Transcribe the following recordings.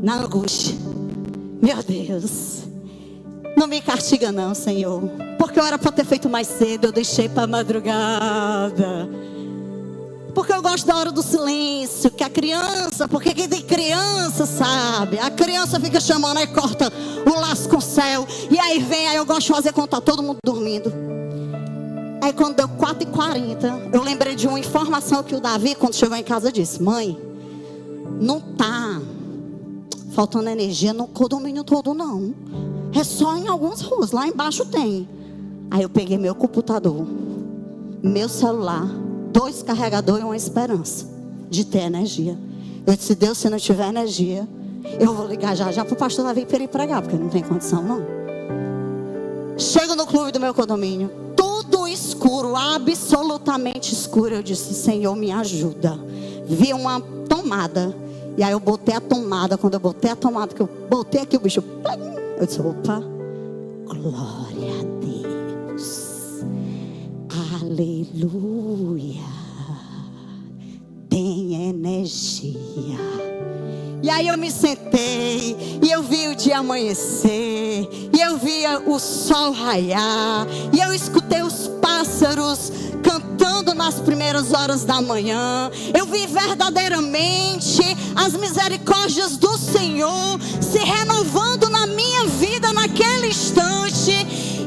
na angústia. Meu Deus, não me castiga não, Senhor, porque eu era para ter feito mais cedo, eu deixei para madrugada. Porque eu gosto da hora do silêncio, que a criança, porque quem tem criança sabe, a criança fica chamando, aí corta o laço com o céu, e aí vem, aí eu gosto de fazer quando tá todo mundo dormindo. Aí quando deu 4h40, eu lembrei de uma informação que o Davi, quando chegou em casa, disse: mãe, não tá faltando energia no condomínio todo não, é só em algumas ruas, lá embaixo tem. Aí eu peguei meu computador, meu celular, 2 carregadores e uma esperança de ter energia. Eu disse: Deus, se não tiver energia, eu vou ligar já para o pastor Davi para ele pregar, porque não tem condição não. Chego no clube do meu condomínio, tudo escuro, absolutamente escuro. Eu disse: Senhor, me ajuda. Vi uma tomada, e aí eu botei a tomada. Quando eu botei a tomada, que eu botei aqui, o bicho, eu disse: opa, glória a Deus, aleluia, tem energia. E aí eu me sentei, e eu vi o dia amanhecer, e eu via o sol raiar, e eu escutei os pássaros cantando nas primeiras horas da manhã. Eu vi verdadeiramente as misericórdias do Senhor se renovando na minha vida naquele instante.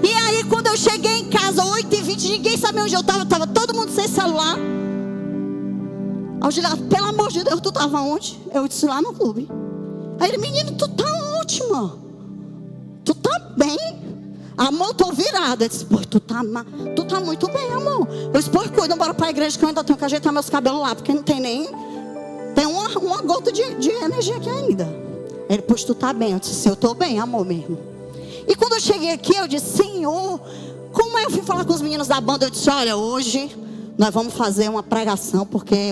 E aí quando eu cheguei em casa, 8h20, ninguém sabia onde eu estava, estava todo mundo sem celular. Pelo amor de Deus, tu estava onde? Eu disse: lá no clube. Aí ele: menino, tu tá ótima, tu tá bem, amor, tô virada. Eu disse: pô, tu tá muito bem, amor. Eu disse: pô, cuida, bora pra igreja que eu ainda tenho que ajeitar meus cabelos lá, porque não tem nem, tem uma gota de energia aqui ainda. Ele: pois tu tá bem. Eu disse: eu tô bem, amor mesmo. E quando eu cheguei aqui, eu disse: Senhor, como é? Eu fui falar com os meninos da banda. Eu disse: olha, hoje nós vamos fazer uma pregação, porque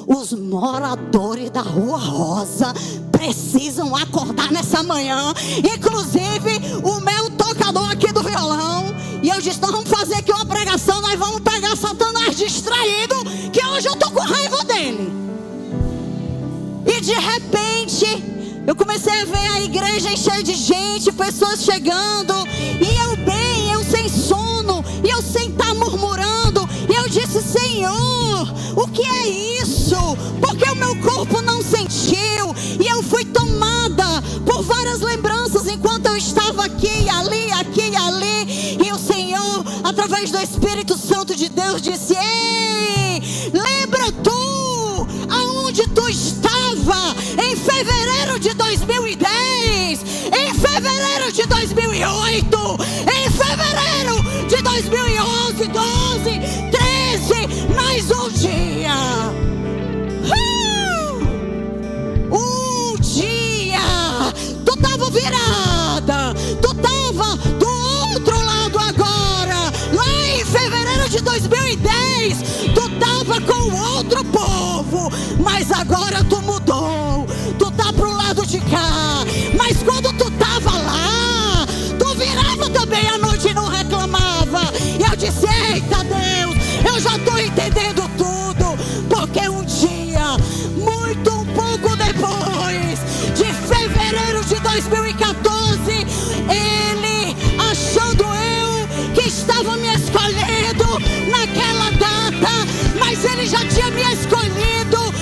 os moradores da Rua Rosa precisam acordar nessa manhã. Inclusive o meu tocador aqui do violão. E eu disse: nós vamos fazer aqui uma pregação, nós vamos pegar Satanás distraído, que hoje eu tô com raiva dele. E de repente eu comecei a ver a igreja cheia de gente, pessoas chegando, e eu bem, eu sem sono, e eu sem estar murmurando. E eu disse: Senhor, o que é isso? Porque o meu corpo não sentiu. E eu fui tomada por várias lembranças enquanto eu estava aqui e ali, aqui e ali. E o Senhor, através do Espírito Santo de Deus, disse: ei, lembra tu aonde tu estava em fevereiro de 2010, em fevereiro de 2008, em fevereiro de 2011, 12, 13, mais um dia. Um dia tu estava virada, tu estava do outro lado agora. Lá em fevereiro de 2010 tu estava com outro povo, mas agora tu mudou, tu tá pro lado de cá. Mas quando tu tava lá, tu virava também à noite e não reclamava. E eu disse: eita Deus, eu já tô entendendo tudo. Porque um dia, muito um pouco depois de fevereiro de 2014, ele, achando eu que estava me escolhendo naquela data, mas ele já tinha me escolhido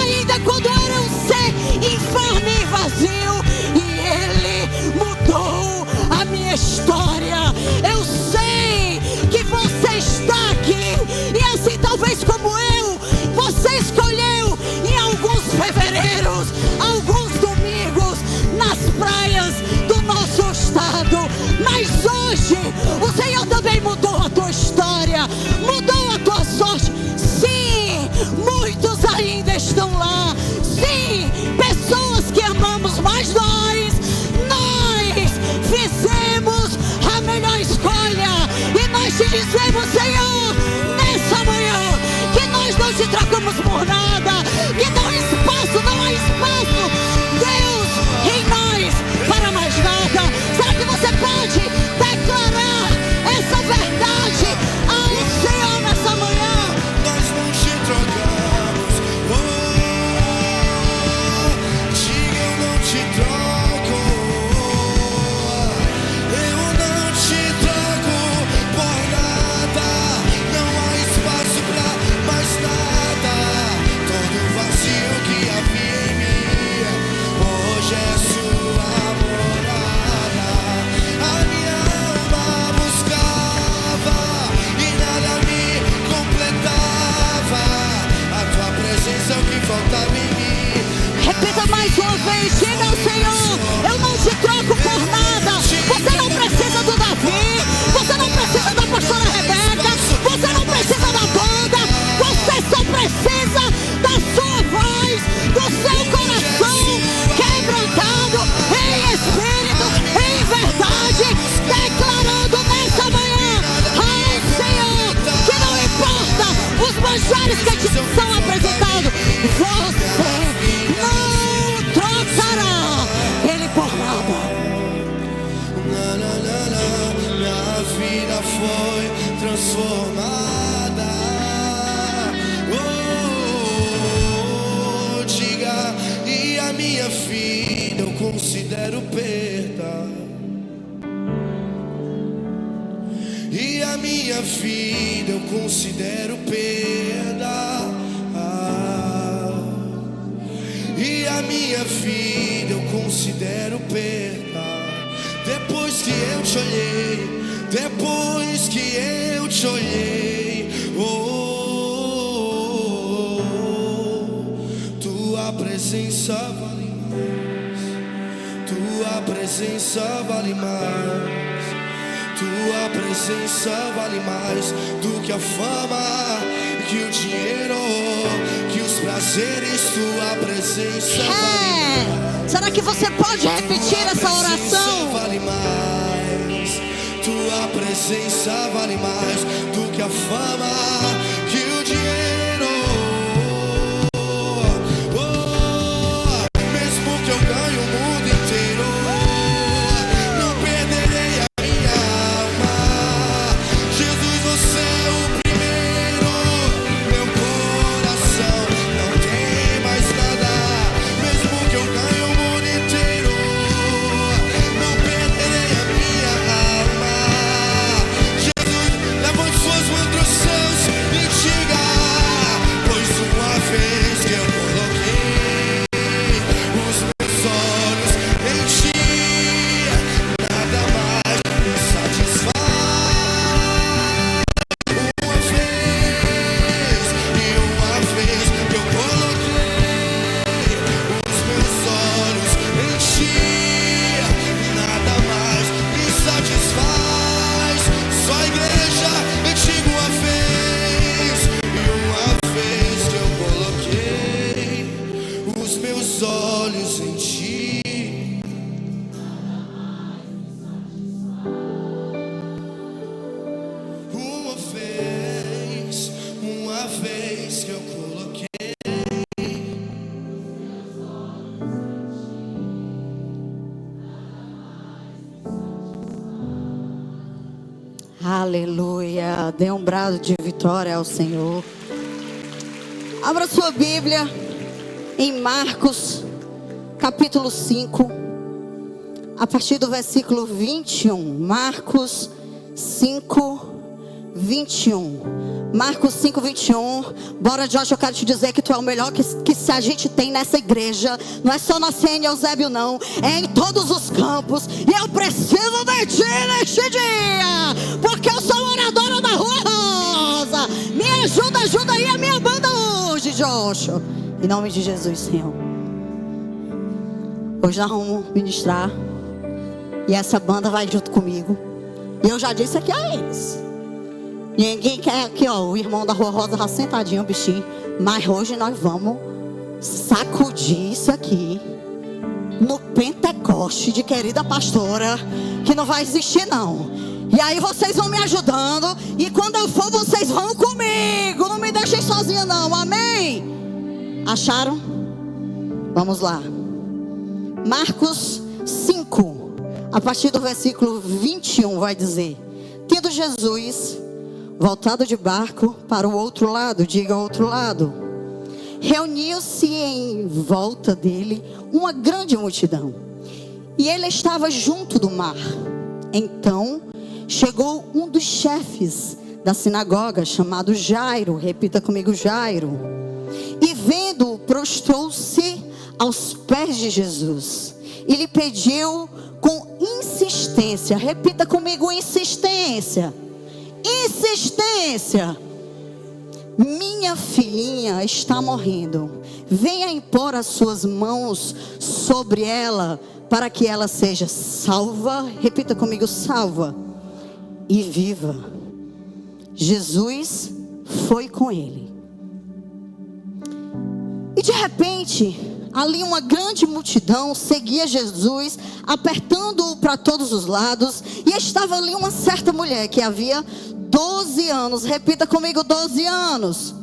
ainda quando era um ser informe e vazio. E ele mudou a minha história. Eu sei que você está aqui, e assim talvez como eu, você escolheu em alguns fevereiros, alguns domingos, nas praias do nosso estado. Mas hoje o Senhor também mudou a tua história, mudou a tua sorte. Sim, muitos ainda estão lá. Sim, pessoas que amamos, mas nós fizemos a melhor escolha. E nós te dizemos, Senhor, nessa manhã, que nós não te trocamos por nada, que não há espaço, Deus, em nós para mais nada. Será que você pode declarar essa verdade ao Senhor nessa manhã? Nós não te trocamos, diga eu não te hoje é sua morada. A minha alma buscava e nada me completava. A tua presença é o que faltava em mim. Repita mais uma vez, diga ao Senhor: eu não te troco por nada. Você não precisa do Davi, você não precisa da pastora Rebeca, você não precisa da banda, você só precisa da sua voz, do seu coração quebrantado em espírito, em verdade, declarando nessa manhã ao Senhor que não importa os manjares que te são apresentados, você não trocará ele por nada. Minha vida foi transformada. Diga, e a minha vida eu considero perda. E a minha vida eu considero perda. E a minha vida eu considero perda. Depois que eu te olhei, depois que eu te olhei, tua presença vale mais, tua presença vale mais, tua presença vale mais do que a fama, que o dinheiro, que os prazeres. Tua presença vale mais. Será que você pode repetir essa oração? Vale mais, tua presença vale mais do que a fama, que o dinheiro. Mesmo que eu ganhe o mundo inteiro, não perderei a minha alma. Jesus, você é o primeiro. Meu coração não tem mais nada. Mesmo que eu ganhe o mundo inteiro, não perderei a minha alma. Jesus, levante suas mãos para os céus e diga: pois uma vez que eu coloquei os meus olhos em ti, nada mais me satisfaz. Uma vez que eu coloquei os meus olhos em ti, nada mais me satisfaz. Só a igreja, eu digo uma vez, e uma vez que eu coloquei os meus olhos em ti. Uma vez que eu coloquei. Aleluia. Dê um brado de vitória ao Senhor. Abra sua Bíblia em Marcos, capítulo 5, a partir do versículo 21. Marcos 5, 21. Marcos 5, 21. Bora, Josh, eu quero te dizer que tu é o melhor que se a gente tem nessa igreja. Não é só na CN Eusébio, não. É em todos os campos. E eu preciso de ti neste dia, porque eu sou oradora da Rua Rosa. Me ajuda aí a minha banda hoje, Josh. Em nome de Jesus, Senhor. Hoje nós vamos ministrar, e essa banda vai junto comigo. E eu já disse aqui a eles: ninguém quer aqui, ó, o irmão da Rua Rosa já sentadinho, o bichinho. Mas hoje nós vamos sacudir isso aqui no Pentecoste de querida pastora, que não vai existir não. E aí vocês vão me ajudando, e quando eu for vocês vão comigo. Não me deixem sozinha não, amém? Acharam? Vamos lá. Marcos 5, a partir do versículo 21 vai dizer: tendo Jesus voltado de barco para o outro lado, diga outro lado, reuniu-se em volta dele uma grande multidão, e ele estava junto do mar. Então chegou um dos chefes da sinagoga, chamado Jairo. Repita comigo, Jairo. E vendo-o, prostrou-se aos pés de Jesus e lhe pediu com insistência. Repita comigo: insistência. Insistência. Minha filhinha está morrendo. Venha impor as suas mãos sobre ela, para que ela seja salva. Repita comigo: salva e viva. Jesus foi com ele. E de repente, ali uma grande multidão seguia Jesus, apertando-o para todos os lados. E estava ali uma certa mulher que havia 12 anos, repita comigo: 12 anos,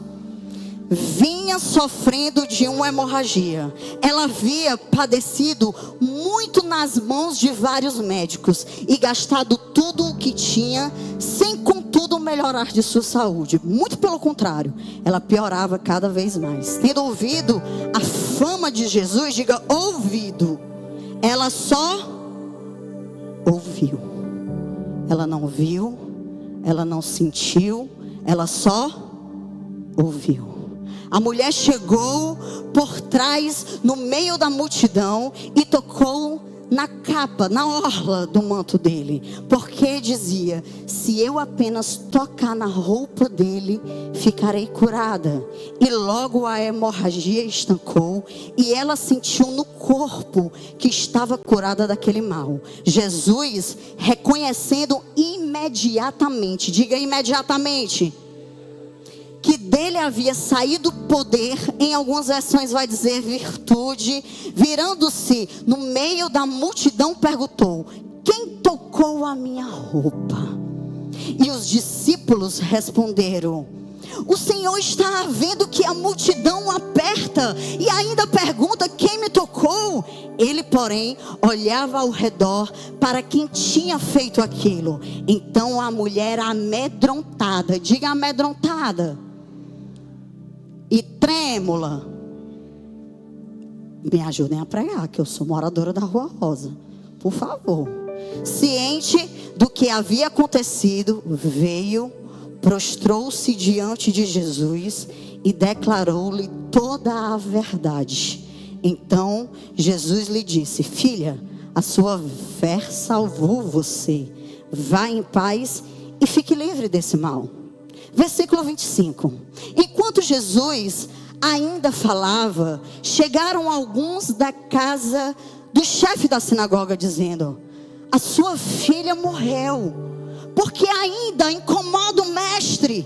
vinha sofrendo de uma hemorragia. Ela havia padecido muito nas mãos de vários médicos e gastado tudo o que tinha, sem contudo melhorar de sua saúde. Muito pelo contrário, ela piorava cada vez mais. Tendo ouvido a fama de Jesus, diga ouvido, ela só ouviu. Ela não viu, ela não sentiu, ela só ouviu. A mulher chegou por trás, no meio da multidão, e tocou na capa, na orla do manto dele, porque dizia: se eu apenas tocar na roupa dele, ficarei curada. E logo a hemorragia estancou, e ela sentiu no corpo que estava curada daquele mal. Jesus, reconhecendo imediatamente, diga imediatamente, que dele havia saído poder, em algumas versões vai dizer virtude, virando-se no meio da multidão, perguntou: quem tocou a minha roupa? E os discípulos responderam: o Senhor está vendo que a multidão aperta e ainda pergunta: quem me tocou? Ele, porém, olhava ao redor para quem tinha feito aquilo. Então a mulher, amedrontada, diga amedrontada e trêmula, me ajudem a pregar, que eu sou moradora da Rua Rosa, por favor. Ciente do que havia acontecido, veio, prostrou-se diante de Jesus e declarou-lhe toda a verdade. Então Jesus lhe disse: filha, a sua fé salvou você. Vá em paz e fique livre desse mal. Versículo 25. Enquanto Jesus ainda falava, chegaram alguns da casa do chefe da sinagoga, dizendo: a sua filha morreu, porque ainda incomoda o mestre.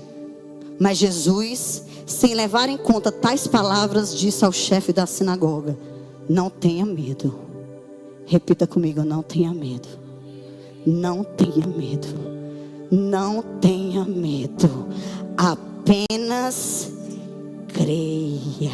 Mas Jesus, sem levar em conta tais palavras, disse ao chefe da sinagoga: não tenha medo. Repita comigo: não tenha medo. Não tenha medo. Não tenha medo. Apenas creia.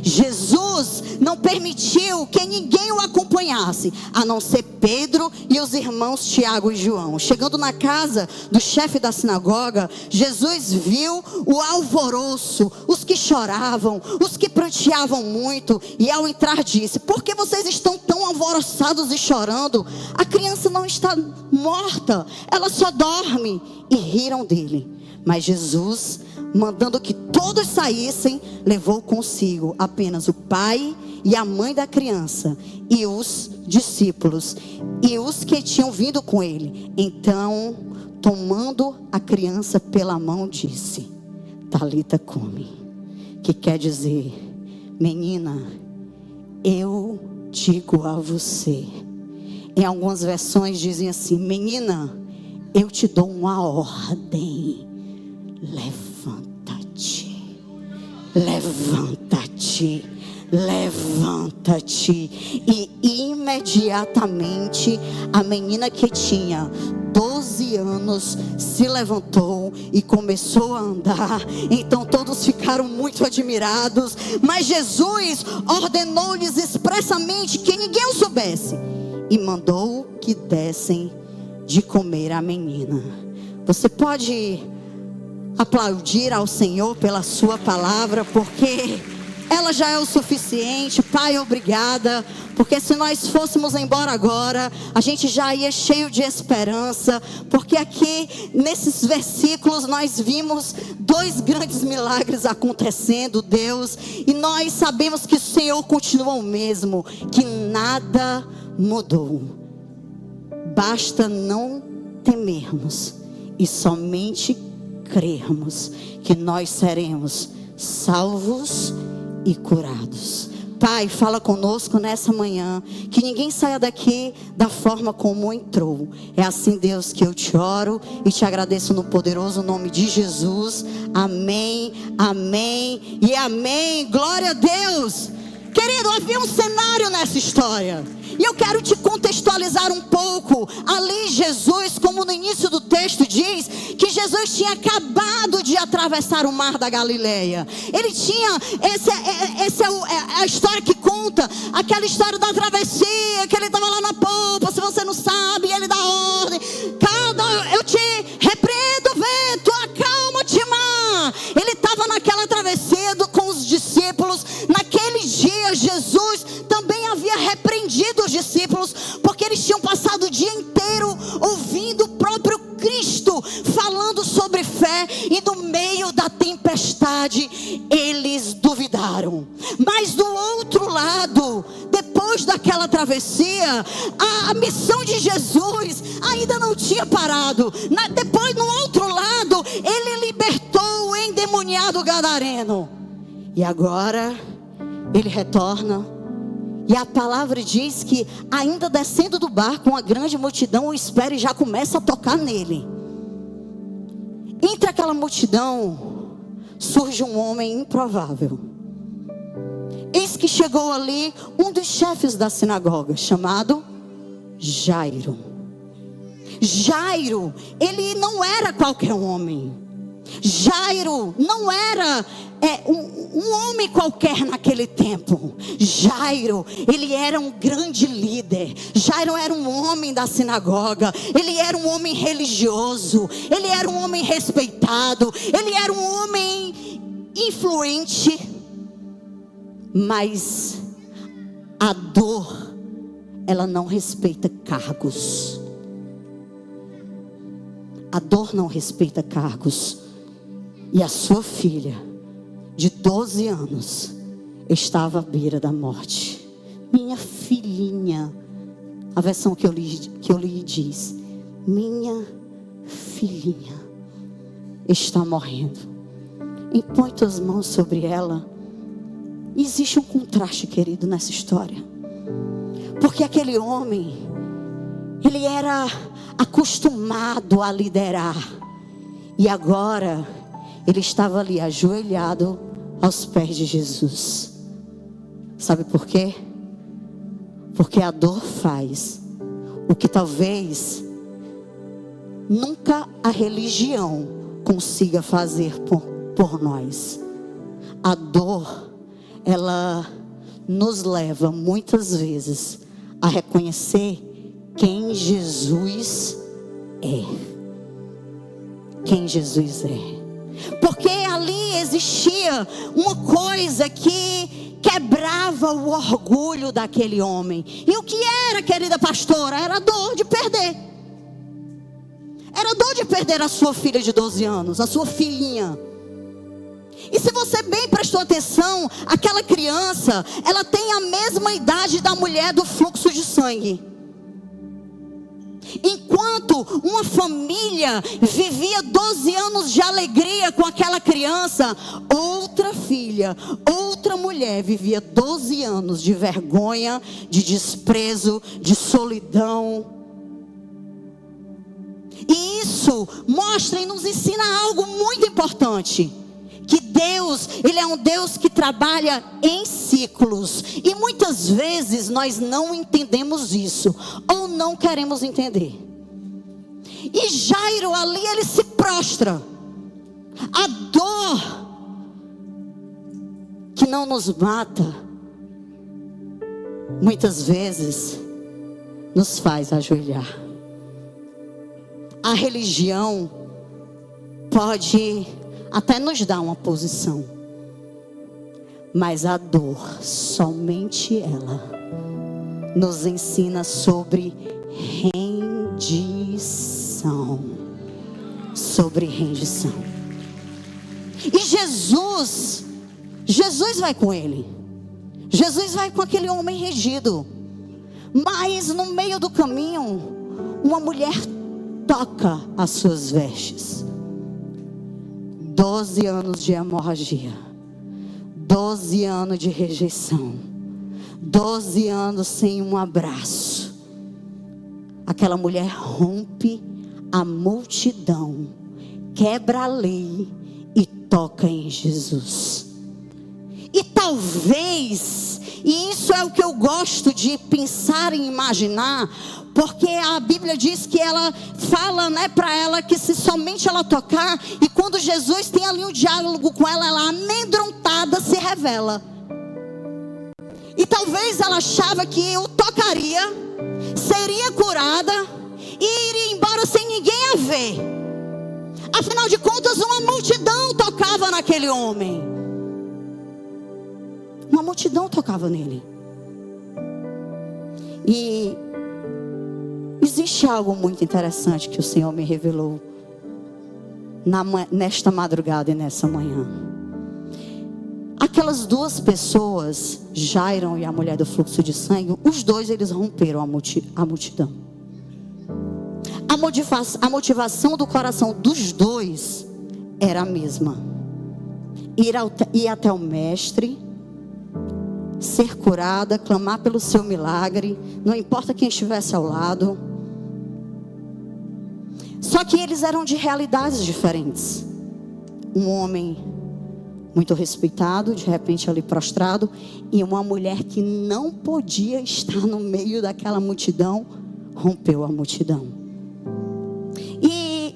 Jesus não permitiu que ninguém o acompanhasse, a não ser Pedro e os irmãos Tiago e João. Chegando na casa do chefe da sinagoga, Jesus viu o alvoroço, os que choravam, os que pranteavam muito, e ao entrar disse: por que vocês estão tão alvoroçados e chorando? A criança não está morta, ela só dorme. E riram dele. Mas Jesus, mandando que todos saíssem, levou consigo apenas o pai e a mãe da criança e os discípulos e os que tinham vindo com ele. Então, tomando a criança pela mão, disse: Talita cumi, que quer dizer: menina, eu digo a você. Em algumas versões dizem assim: menina, eu te dou uma ordem. Levanta-te, levanta-te, levanta-te. E imediatamente a menina, que tinha 12 anos, se levantou e começou a andar. Então todos ficaram muito admirados. Mas Jesus ordenou-lhes expressamente que ninguém o soubesse, e mandou que dessem de comer à menina. Você pode aplaudir ao Senhor pela sua palavra, porque ela já é o suficiente. Pai, obrigada, porque se nós fôssemos embora agora, a gente já ia cheio de esperança, porque aqui nesses versículos nós vimos 2 grandes milagres acontecendo, Deus, e nós sabemos que o Senhor continua o mesmo, que nada mudou. Basta não temermos e somente crermos que nós seremos salvos e curados. Pai, fala conosco nessa manhã, que ninguém saia daqui da forma como entrou. É assim, Deus, que eu te oro e te agradeço no poderoso nome de Jesus. Amém, amém e amém. Glória a Deus. Querido, havia um cenário nessa história, e eu quero te contextualizar um pouco. Ali Jesus, como no início do texto diz, que Jesus tinha acabado de atravessar o mar da Galileia. Ele tinha, essa é a história que conta, aquela história da travessia, que ele estava lá na polpa, se você não sabe, ele dá ordem. Eu te repreendo, vento, acalma-te, mar. Ele estava naquela travessia com os discípulos. Naquele dia Jesus também havia repreendido os discípulos, porque eles tinham passado o dia inteiro ouvindo o próprio Cristo falando sobre fé, e no meio da tempestade eles duvidaram. Mas do outro lado, depois daquela travessia, a missão de Jesus ainda não tinha parado. Depois, no outro lado, ele libertou o endemoniado gadareno, e agora ele retorna. E a palavra diz que ainda descendo do barco, uma grande multidão o espera e já começa a tocar nele. Entre aquela multidão surge um homem improvável. Eis que chegou ali um dos chefes da sinagoga, chamado Jairo. Jairo, ele não era qualquer homem. Jairo não era um homem qualquer naquele tempo. Jairo, ele era um grande líder. Jairo era um homem da sinagoga. Ele era um homem religioso. Ele era um homem respeitado. Ele era um homem influente. Mas a dor, ela não respeita cargos. A dor não respeita cargos. E a sua filha, de 12 anos, estava à beira da morte. Minha filhinha, a versão que eu li diz: minha filhinha está morrendo. Impõe tuas mãos sobre ela. Existe um contraste, querido, nessa história. Porque aquele homem, ele era acostumado a liderar. E agora ele estava ali ajoelhado aos pés de Jesus. Sabe por quê? Porque a dor faz o que talvez nunca a religião consiga fazer por nós. A dor, ela nos leva muitas vezes a reconhecer quem Jesus é. Quem Jesus é. Porque ali existia uma coisa que quebrava o orgulho daquele homem. E o que era, querida pastora? Era a dor de perder. Era a dor de perder a sua filha de 12 anos, a sua filhinha. E se você bem prestou atenção, aquela criança, ela tem a mesma idade da mulher do fluxo de sangue. Enquanto uma família vivia 12 anos de alegria com aquela criança, outra filha, outra mulher vivia 12 anos de vergonha, de desprezo, de solidão. E isso mostra e nos ensina algo muito importante. Que Deus, Ele é um Deus que trabalha em ciclos. E muitas vezes nós não entendemos isso, ou não queremos entender. E Jairo ali, ele se prostra. A dor que não nos mata, muitas vezes nos faz ajoelhar. A religião pode até nos dar uma posição, Mas a dor, somente ela, nos ensina sobre rendição. Sobre rendição. E Jesus vai com ele. Jesus vai com aquele homem rendido. Mas no meio do caminho, uma mulher toca as suas vestes. 12 anos de hemorragia. 12 anos de rejeição. 12 anos sem um abraço. Aquela mulher rompe a multidão, quebra a lei e toca em Jesus. E talvez, e isso é o que eu gosto de pensar e imaginar, porque a Bíblia diz que ela fala, para ela que se somente ela tocar, e quando Jesus tem ali um diálogo com ela, ela amedrontada se revela. E talvez ela achava que o tocaria, seria curada e iria embora sem ninguém a ver. Afinal de contas, uma multidão tocava naquele homem. Uma multidão tocava nele. E existe algo muito interessante que o Senhor me revelou nesta madrugada e nessa manhã. Aquelas duas pessoas, Jairo e a mulher do fluxo de sangue, os dois eles romperam a multidão. A motivação do coração dos dois era a mesma: ir até o mestre, ser curada, clamar pelo seu milagre, não importa quem estivesse ao lado. Só que eles eram de realidades diferentes. Um homem muito respeitado, de repente ali prostrado, e uma mulher que não podia estar no meio daquela multidão, rompeu a multidão. E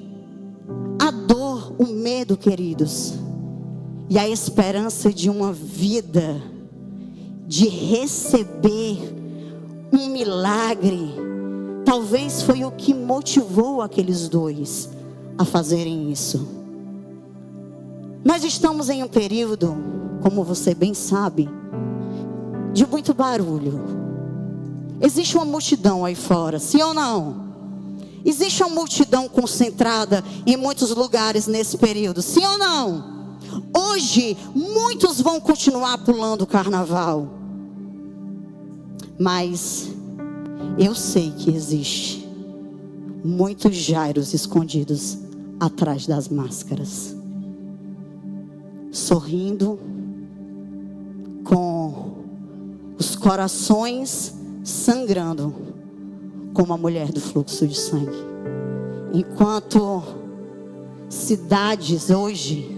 a dor, o medo, queridos, e a esperança de uma vida, de receber um milagre, talvez foi o que motivou aqueles dois a fazerem isso. Nós estamos em um período, como você bem sabe, de muito barulho. Existe uma multidão aí fora, sim ou não? Existe uma multidão concentrada em muitos lugares nesse período, sim ou não? Hoje, muitos vão continuar pulando o carnaval. Mas eu sei que existe muitos Jairos escondidos atrás das máscaras, sorrindo, com os corações sangrando, como a mulher do fluxo de sangue. Enquanto cidades hoje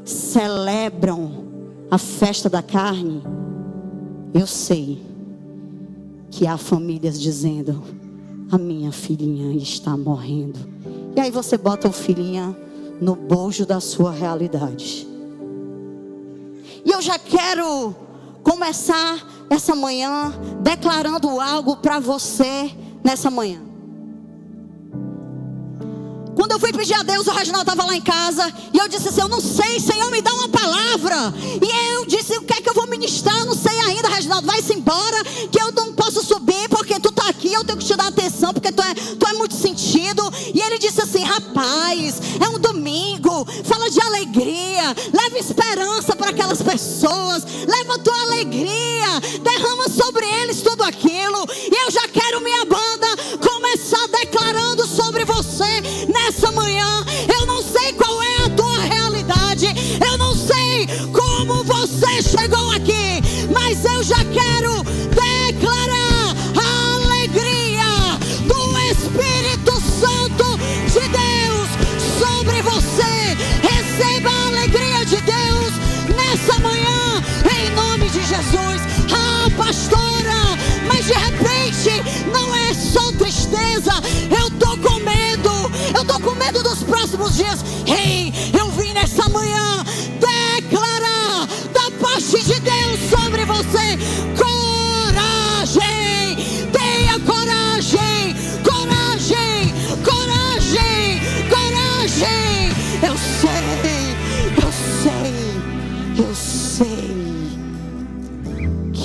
celebram a festa da carne, eu sei que há famílias dizendo: a minha filhinha está morrendo. E aí você bota o filhinha no bojo da sua realidade. E eu já quero começar essa manhã declarando algo para você nessa manhã. Quando eu fui pedir a Deus, o Reginaldo estava lá em casa, e eu disse assim: eu não sei, Senhor, me dá uma palavra. E eu disse: o que é que eu vou ministrar? Eu não sei ainda, Reginaldo, vai-se embora, que eu não posso subir, porque tu está aqui, eu tenho que te dar atenção, porque tu é muito sentido. E ele disse assim: rapaz, é um domingo, fala de alegria, leva esperança para aquelas pessoas, leva a tua alegria, derrama sobre eles tudo aquilo. E eu já quero minha banda começar declarando sobre você nessa manhã. Eu não sei qual é a tua realidade, eu não sei como você chegou aqui, mas eu já quero declarar a alegria do Espírito Santo de Deus sobre você. Receba a alegria de Deus nessa manhã, em nome de Jesus. Ah, pastora, mas de repente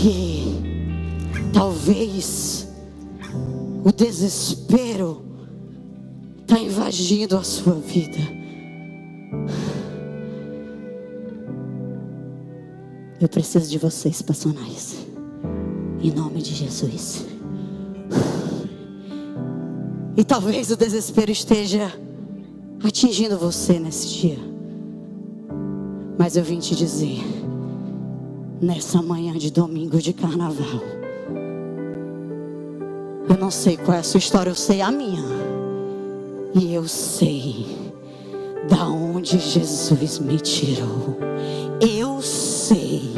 que talvez o desespero está invadindo a sua vida. Eu preciso de vocês, passionais, em nome de Jesus. E talvez o desespero esteja atingindo você nesse dia, mas eu vim te dizer, nessa manhã de domingo de carnaval, eu não sei qual é a sua história, eu sei a minha. E eu sei da onde Jesus me tirou. Eu sei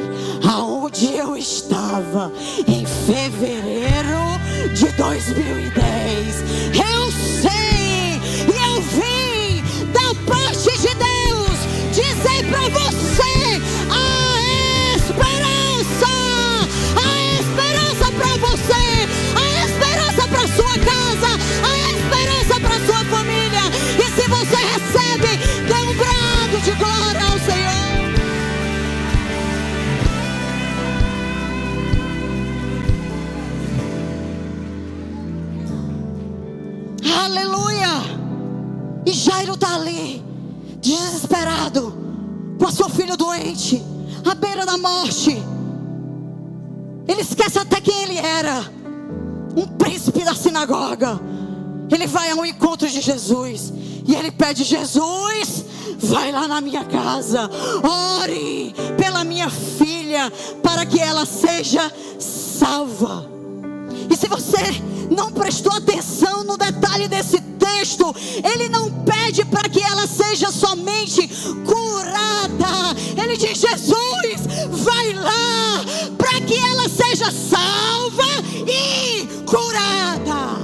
aonde eu estava em fevereiro de 2010. Eu sei, e eu vim da parte de Deus dizer para você a esperança para você, a esperança para sua casa, a esperança para sua família. E se você recebe, dê um brado de glória ao Senhor. Aleluia! E Jairo está ali, desesperado, com a sua filha doente, à beira da morte. Ele esquece até quem ele era, um príncipe da sinagoga. Ele vai ao encontro de Jesus e ele pede: Jesus, vai lá na minha casa, ore pela minha filha, para que ela seja salva. E se você não prestou atenção no detalhe desse texto, ele não pede para que ela seja somente curada. Ele diz: Jesus, vai lá para que ela seja salva e curada.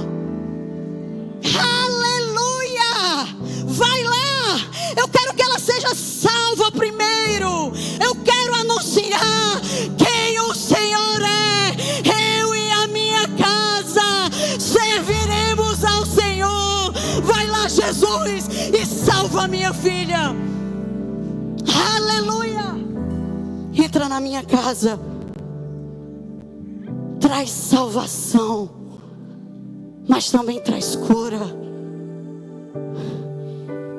Aleluia! Vai lá. Eu quero que ela seja salva primeiro. Eu quero anunciar quem o Senhor é. Eu e a minha casa serviremos ao Senhor. Vai lá, Jesus, e salva minha filha. Aleluia! Entra na minha casa, traz salvação, mas também traz cura.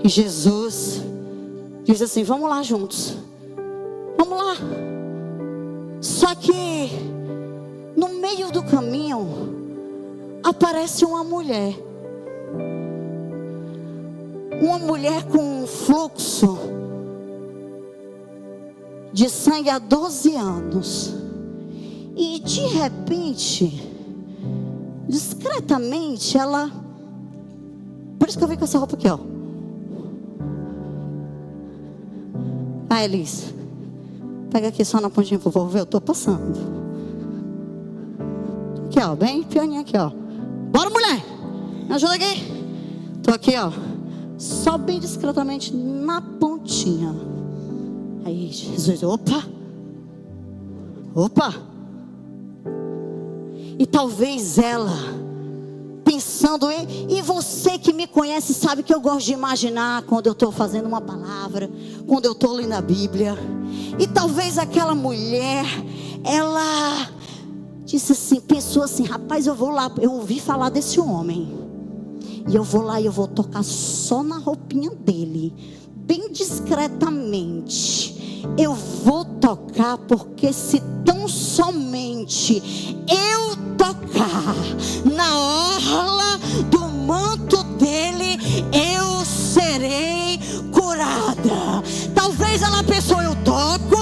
E Jesus diz assim: vamos lá juntos, vamos lá. Só que no meio do caminho aparece uma mulher com um fluxo de sangue há 12 anos. E de repente, discretamente, ela... Por isso que eu vim com essa roupa aqui, ó. Ah, Elis, pega aqui só na pontinha pro povo ver, eu tô passando. Aqui, ó, bem pianinho aqui, ó. Bora, mulher, me ajuda aqui. Tô aqui, ó, só bem discretamente na pontinha. Aí Jesus, opa. E talvez ela, pensando, e você que me conhece sabe que eu gosto de imaginar quando eu estou fazendo uma palavra, quando eu estou lendo a Bíblia. E talvez aquela mulher, ela disse assim, pensou assim: rapaz, eu vou lá, eu ouvi falar desse homem, e eu vou lá e eu vou tocar só na roupinha dele, bem discretamente. Eu vou tocar, porque se tão somente eu tocar na orla do manto dele, eu serei curada. Talvez ela pensou: eu toco,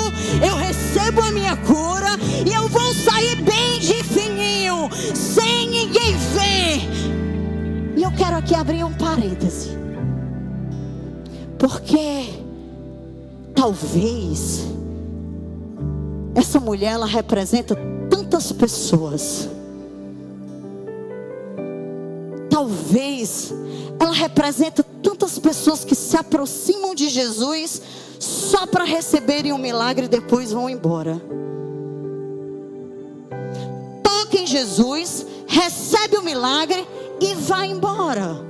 eu recebo a minha cura e eu vou sair bem de fininho, sem ninguém ver. E eu quero aqui abrir um parêntese, porque talvez essa mulher, ela representa tantas pessoas. Talvez ela representa tantas pessoas que se aproximam de Jesus só para receberem um milagre e depois vão embora. Toca em Jesus, recebe o milagre e vai embora.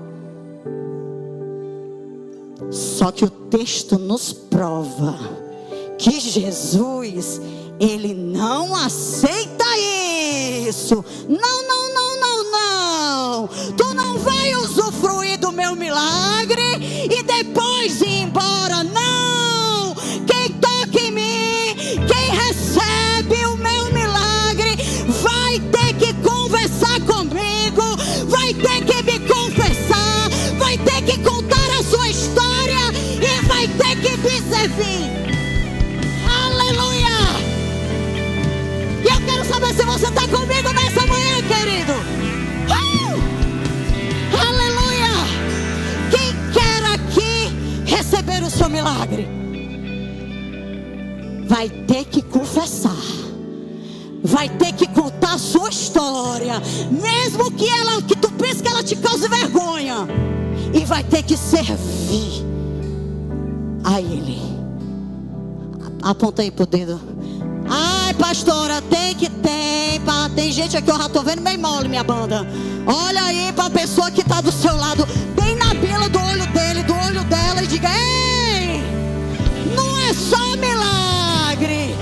Só que o texto nos prova que Jesus, ele não aceita isso. Não, não, não, não, não. Tu não vai usufruir do meu milagre e depois ir embora. Não. Quem toca em mim, quem recebe o meu milagre, vai ter que conversar comigo, vai ter que me confessar, vai ter que contar a sua história e vai ter que me servir. Aleluia! E eu quero saber se você está comigo nessa manhã, querido. Aleluia! Quem quer aqui receber o seu milagre, vai ter que confessar, vai ter que contar a sua história, mesmo que tu pense que ela te cause vergonha, e vai ter que servir a Ele. Aponta aí pro dedo. Ai, pastora, tem gente aqui, eu já tô vendo meio mole, minha banda. Olha aí pra pessoa que tá do seu lado, bem na bila do olho dele, do olho dela, e diga: ei, não é só milagre,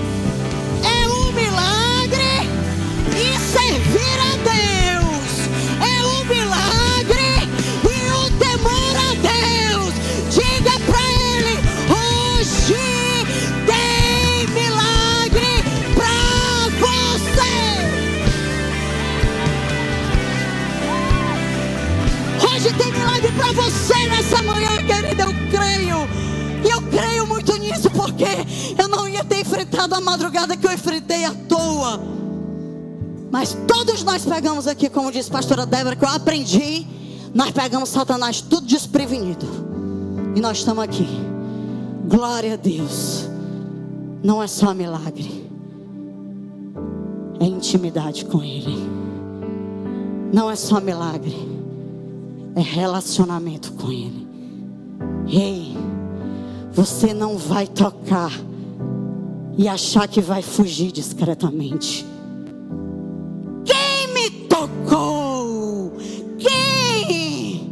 é um milagre e servir a Deus, é um milagre e o temor a Deus. Diga pra ele: hoje tem milagre pra você. Hoje tem milagre pra você nessa manhã, querida. Eu creio. E eu creio muito nisso, porque eu não ia ter enfrentado a madrugada que eu enfrentei à toa. Mas todos nós pegamos aqui, como disse a pastora Débora, que eu aprendi, nós pegamos Satanás tudo desprevenido. E nós estamos aqui. Glória a Deus. Não é só milagre, é intimidade com Ele. Não é só milagre, é relacionamento com Ele. Ei, você não vai tocar e achar que vai fugir discretamente. Quem me tocou? Quem?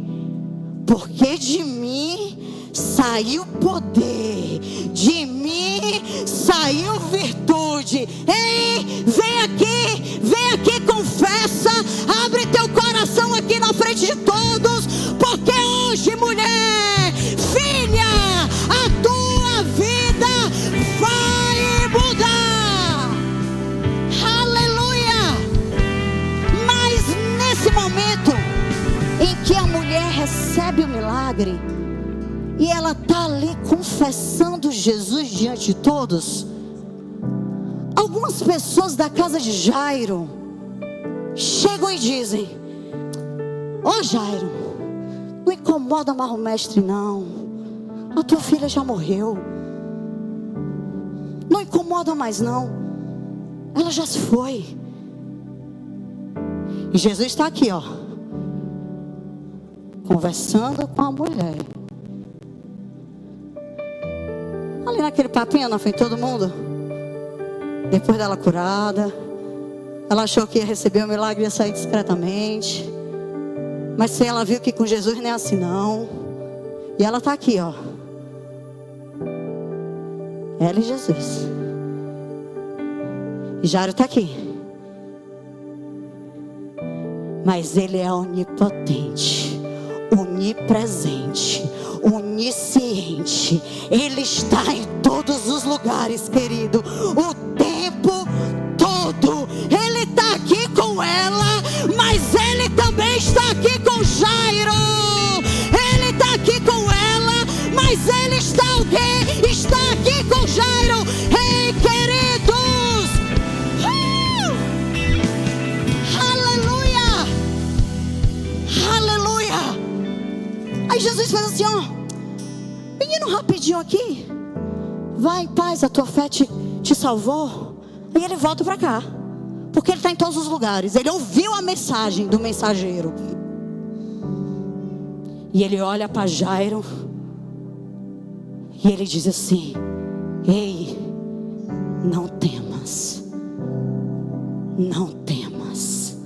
Porque de mim saiu poder, de mim saiu virtude. Ei, vem aqui, confessa, abre teu coração aqui na frente de todos, porque hoje, mulher, filha, a tua vida vai mudar. Aleluia! Mas nesse momento em que a mulher recebe o milagre e ela está ali confessando Jesus diante de todos, algumas pessoas da casa de Jairo chegam e dizem: ô Jairo, não incomoda mais o mestre não, a tua filha já morreu, não incomoda mais não, ela já se foi. E Jesus está aqui, ó, conversando com a mulher, ali naquele papinho na frente de todo mundo. Depois dela curada, ela achou que ia receber o milagre e ia sair discretamente. Mas se ela viu que com Jesus nem é assim não. E ela está aqui, ó, ela e Jesus. E Jairo está aqui. Mas Ele é onipotente, onipresente, onisciente. Ele está em todos os lugares, querido, o tempo todo. Ele está aqui com ela, mas Ele também está aqui com Jairo. Ele está aqui com ela, mas Ele está aqui com Jairo. Ei, queridos, aleluia, aleluia. Aí Jesus fez assim, ó: menino, rapidinho aqui, vai em paz, a tua fé te salvou. E ele volta para cá, porque ele está em todos os lugares. Ele ouviu a mensagem do mensageiro. E ele olha para Jairo e ele diz assim: ei, não temas, não temas.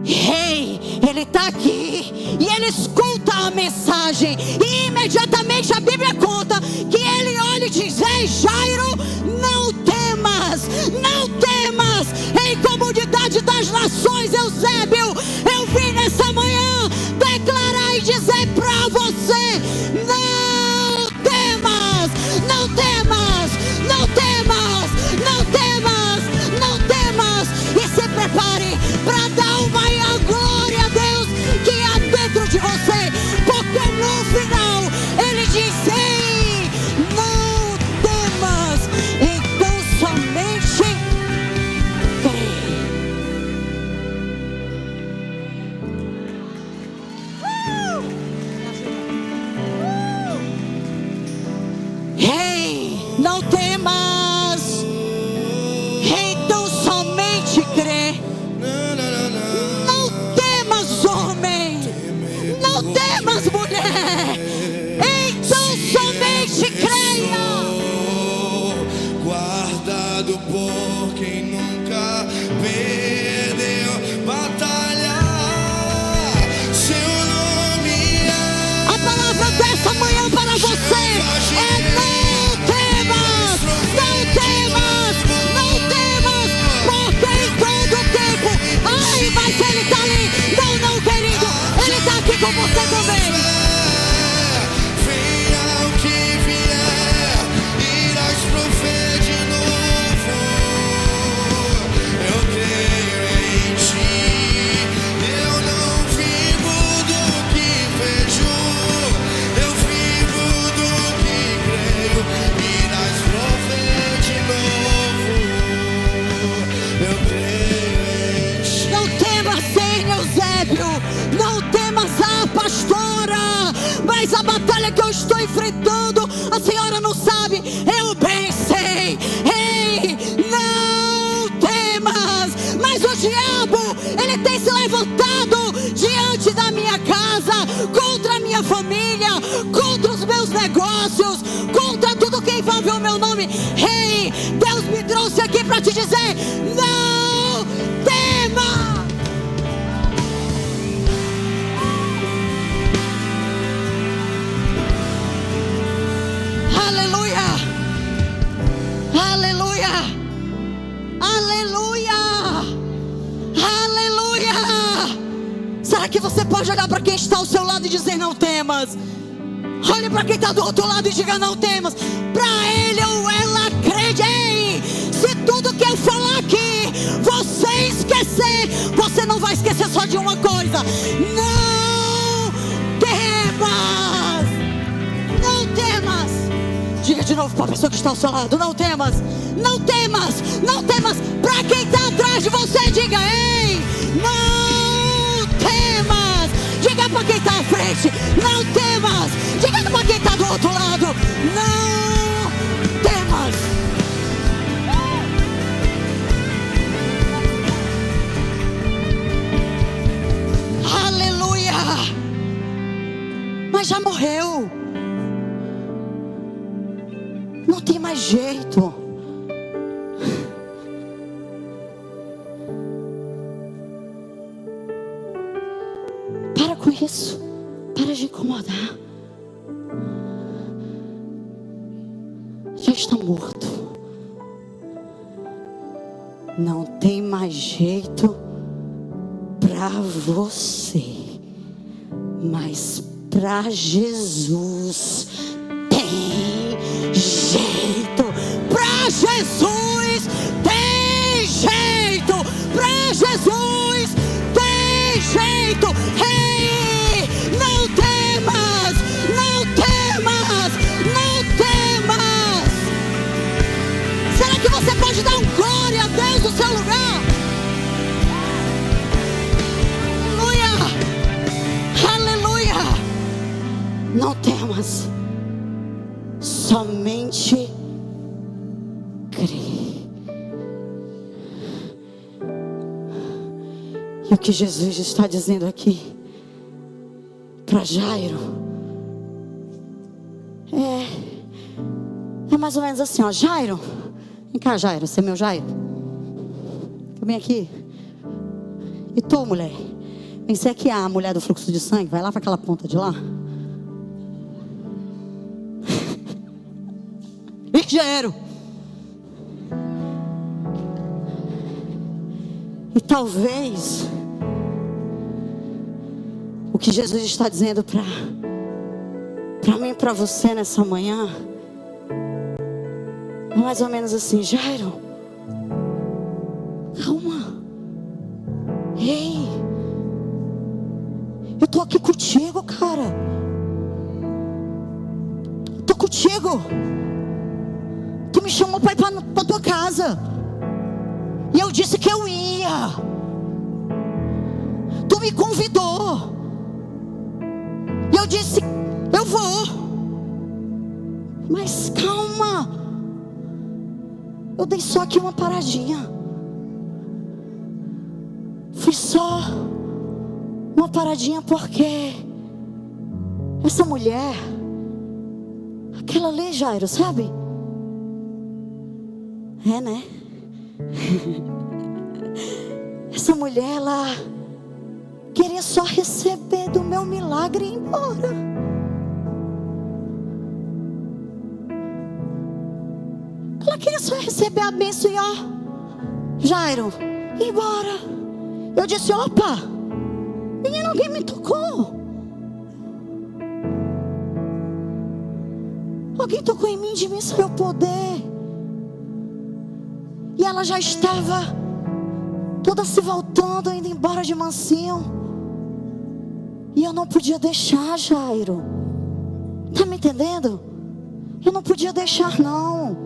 Ei, ele está aqui e ele escuta a mensagem, e imediatamente a Bíblia conta que ele olha e diz: ei, Jairo, não temas. temas, não temas. Em comunidade das nações, Eusébio, eu vim nessa manhã declarar e dizer para você: não temas, não temas, não temas, não temas, não temas. E se prepare para dar o maior glória a Deus que há dentro de você, porque no final ele diz: ei, não temas, então somente crê. Ei, não temas, então somente crê. Não temas, homem, não temas, mulher, então somente creia. Guardado por quem nunca perdeu batalha. Seu nome é. A palavra dessa manhã para você é: não temas, não temas, não temas, porque em todo tempo, ai, mas ele está ali. Não, não, querido, ele está aqui com você também. Venha o que vier, irás prover de novo. Eu creio em ti. Eu não vivo do que vejo, eu vivo do que creio. Irás prover de novo. Eu creio em ti. Não temas, Senhor Eusébio, não temas a pastora, mas a batalha que eu estou enfrentando, a senhora não sabe, eu bem sei. Ei, não temas, mas o diabo, ele tem se levantado diante da minha casa, contra a minha família, contra os meus negócios, contra tudo que envolve o meu nome. Ei, Deus me trouxe aqui para te dizer: não temas. Aleluia, aleluia, aleluia, aleluia. Será que você pode olhar para quem está ao seu lado e dizer: não temas? Olhe para quem está do outro lado e diga: não temas. Para ele ou ela crede. Ei, se tudo que eu falar aqui você esquecer, você não vai esquecer só de uma coisa: não temas, não temas. Diga de novo para a pessoa que está ao seu lado: não temas, não temas, não temas. Para quem está atrás de você, diga: ei, não temas. Diga para quem está à frente: não temas. Diga para quem está do outro lado: não temas. Aleluia. Mas já morreu, não tem mais jeito. Para com isso. Para de incomodar. Já está morto. Não tem mais jeito para você. Mas para Jesus tem jeito. Para Jesus tem jeito. Para Jesus tem jeito. Ei, não temas, não temas, não temas. Será que você pode dar um glória a Deus no seu lugar? Aleluia, aleluia. Não temas, somente crê. E o que Jesus está dizendo aqui para Jairo é mais ou menos assim, ó: Jairo, vem cá, Jairo, você é meu Jairo, vem aqui. E tu, mulher, vem ser aqui a mulher do fluxo de sangue, vai lá para aquela ponta de lá. Jairo, E talvez o que Jesus está dizendo para mim e para você nessa manhã é mais ou menos assim: Jairo, calma. Ei, eu tô aqui contigo, cara. Tô contigo. Tu me chamou para ir para tua casa e eu disse que eu ia. Tu me convidou e eu disse, eu vou. Mas calma, eu dei só aqui uma paradinha. Fiz só uma paradinha porque essa mulher, aquela ali, Jairo, sabe? É, né? Essa mulher, ela queria só receber do meu milagre e ir embora. Ela queria só receber a bênção e ó, Jairo, ir embora. Eu disse, opa, menina, alguém me tocou. Alguém tocou em mim, de mim saiu o poder. E ela já estava toda se voltando, indo embora de mansinho. E eu não podia deixar, Jairo. Tá me entendendo? Eu não podia deixar, não.